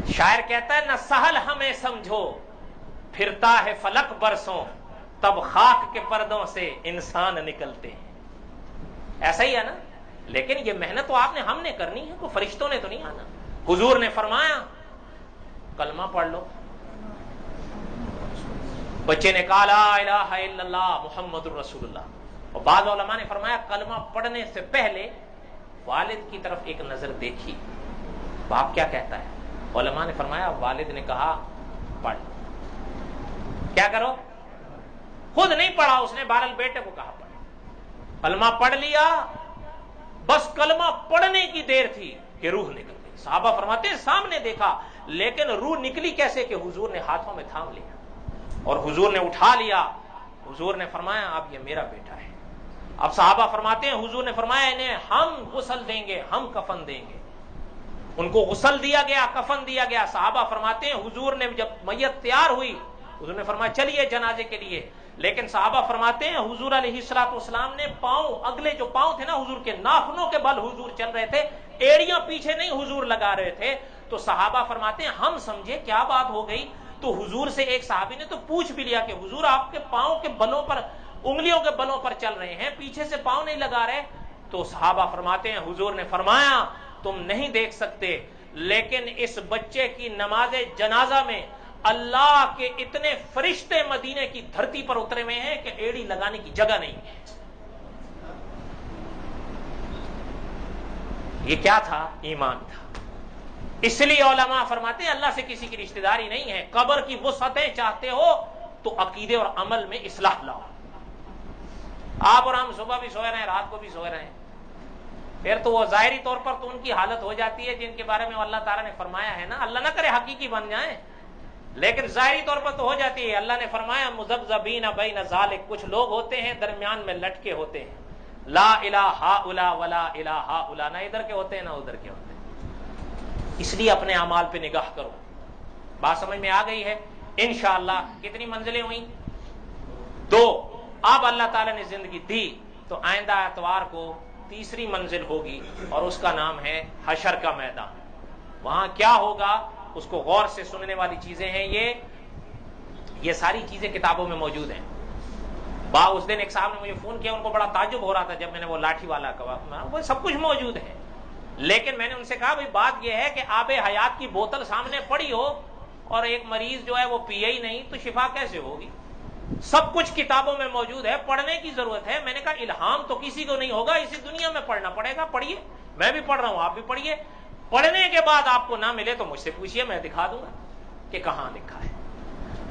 شاعر کہتا ہے نہ سہل ہمیں سمجھو پھرتا ہے فلک برسوں تب خاک کے پردوں سے انسان نکلتے ہیں. ایسا ہی ہے نا. لیکن یہ محنت تو آپ نے ہم نے کرنی ہے, کوئی فرشتوں نے تو نہیں آنا. حضور نے فرمایا کلمہ پڑھ لو. بچے نے کہا لا الہ الا اللہ محمد الرسول اللہ. اور بعض علماء نے فرمایا کلمہ پڑھنے سے پہلے والد کی طرف ایک نظر دیکھی, باپ کیا کہتا ہے. علماء نے فرمایا والد نے کہا پڑھ. کیا کرو, خود نہیں پڑھا اس نے, بہرحال بیٹے کو کہا پڑھ. کلمہ پڑھ لیا, بس کلمہ پڑھنے کی دیر تھی کہ روح نکل گئی. صحابہ فرماتے ہیں سامنے دیکھا, لیکن روح نکلی کیسے کہ حضور نے ہاتھوں میں تھام لیا اور حضور نے اٹھا لیا. حضور نے فرمایا اب یہ میرا بیٹا ہے. اب صحابہ فرماتے ہیں حضور نے فرمایا انہیں ہم غسل دیں گے, ہم کفن دیں گے. ان کو غسل دیا گیا, کفن دیا گیا. صحابہ فرماتے ہیں حضور نے جب میت تیار ہوئی حضور نے فرمایا چلیے جنازے کے لیے. لیکن صحابہ فرماتے ہیں حضور علیہ الصلوۃ والسلام نے پاؤں, اگلے جو پاؤں تھے نا حضور کے, ناخنوں کے بل حضور چل رہے تھے, ایڑیاں پیچھے نہیں حضور لگا رہے تھے. تو صحابہ فرماتے ہیں ہم سمجھے کیا بات ہو گئی. تو حضور سے ایک صحابی نے تو پوچھ بھی لیا کہ حضور آپ کے پاؤں کے بلوں پر, انگلیوں کے بلوں پر چل رہے ہیں, پیچھے سے پاؤں نہیں لگا رہے. تو صحابہ فرماتے ہیں حضور نے فرمایا تم نہیں دیکھ سکتے, لیکن اس بچے کی نماز جنازہ میں اللہ کے اتنے فرشتے مدینے کی دھرتی پر اترے ہوئے ہیں کہ ایڑی لگانے کی جگہ نہیں ہے. یہ کیا تھا؟ ایمان تھا. اس لیے علماء فرماتے ہیں اللہ سے کسی کی رشتہ داری نہیں ہے. قبر کی وسعتیں چاہتے ہو تو عقیدے اور عمل میں اصلاح لاؤ. آپ اور ہم صبح بھی سوئے رہے, رات کو بھی سوئے رہے, پھر تو وہ ظاہری طور پر تو ان کی حالت ہو جاتی ہے جن کے بارے میں اللہ تعالیٰ نے فرمایا ہے نا, اللہ نہ کرے حقیقی بن جائیں, لیکن ظاہری طور پر تو ہو جاتی ہے. اللہ نے فرمایا مذبذبین بین ذالک, کچھ لوگ ہوتے ہیں درمیان میں لٹکے ہوتے ہیں, لا الہ ہؤلاء ولا الہ ہؤلاء, نہ ادھر کے ہوتے ہیں نہ ادھر کے ہوتے ہیں. اس لیے اپنے اعمال پہ نگاہ کرو. بات سمجھ میں آ گئی ہے انشاءاللہ. کتنی منزلیں ہوئیں؟ 2. اب اللہ تعالیٰ نے زندگی دی تو آئندہ اتوار کو تیسری منزل ہوگی اور اس کا نام ہے حشر کا میدان. وہاں کیا ہوگا اس کو غور سے سننے والی چیزیں ہیں. یہ ساری چیزیں کتابوں میں موجود ہیں. اس دن ایک صاحب نے مجھے فون کیا, ان کو بڑا تعجب ہو رہا تھا جب میں نے وہ لاٹھی والا کہا, وہ سب کچھ موجود ہے. لیکن میں نے ان سے کہا بھائی بات یہ ہے کہ آب حیات کی بوتل سامنے پڑی ہو اور ایک مریض جو ہے وہ پیے ہی نہیں تو شفا کیسے ہوگی؟ سب کچھ کتابوں میں موجود ہے, پڑھنے کی ضرورت ہے. میں نے کہا الہام تو کسی کو نہیں ہوگا, اسی دنیا میں پڑھنا پڑے گا. پڑھیے, میں بھی پڑھ رہا ہوں, آپ بھی پڑھیے. پڑھنے کے بعد آپ کو نہ ملے تو مجھ سے پوچھیے, میں دکھا دوں گا کہ کہاں لکھا ہے.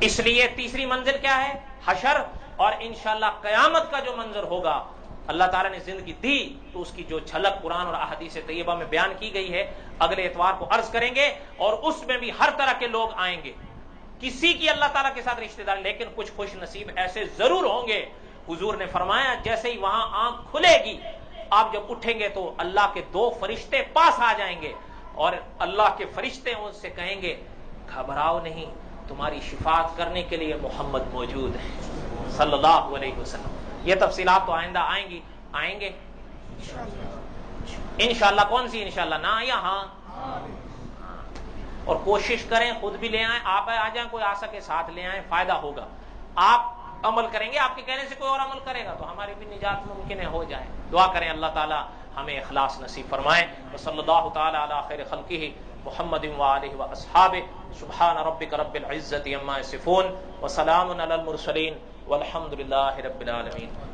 اس لیے تیسری منزل کیا ہے؟ حشر. اور انشاءاللہ قیامت کا جو منظر ہوگا, اللہ تعالیٰ نے زندگی دی تو اس کی جو جھلک قرآن اور احادیث طیبہ میں بیان کی گئی ہے اگلے اتوار کو عرض کریں گے. اور اس میں بھی ہر طرح کے لوگ آئیں گے, کسی کی اللہ تعالیٰ کے ساتھ رشتہ دار, لیکن کچھ خوش نصیب ایسے ضرور ہوں گے. حضور نے فرمایا جیسے ہی وہاں آنکھ کھلے گی, آپ جب اٹھیں گے تو اللہ کے 2 فرشتے پاس آ جائیں گے اور اللہ کے فرشتے ان سے کہیں گے گھبراؤ نہیں, تمہاری شفاعت کرنے کے لیے محمد موجود ہے صلی اللہ علیہ وسلم. یہ تفصیلات تو آئندہ آئیں گے انشاءاللہ. کون سی انشاءاللہ؟ نہ یا ہاں؟ اور کوشش کریں خود بھی لے آئیں, آپ آ جائیں, کوئی آ سکے ساتھ لے آئیں, فائدہ ہوگا. آپ عمل کریں گے, آپ کے کہنے سے کوئی اور عمل کرے گا تو ہماری بھی نجات ممکن ہے ہو جائے. دعا کریں اللہ تعالی ہمیں اخلاص نصیب فرمائے. وصلی اللہ تعالی علی خیر خلقہ محمد وآلہ واصحابہ. سبحان ربک رب العزۃ عما یصفون وسلام علی المرسلین والحمد للہ رب العالمین.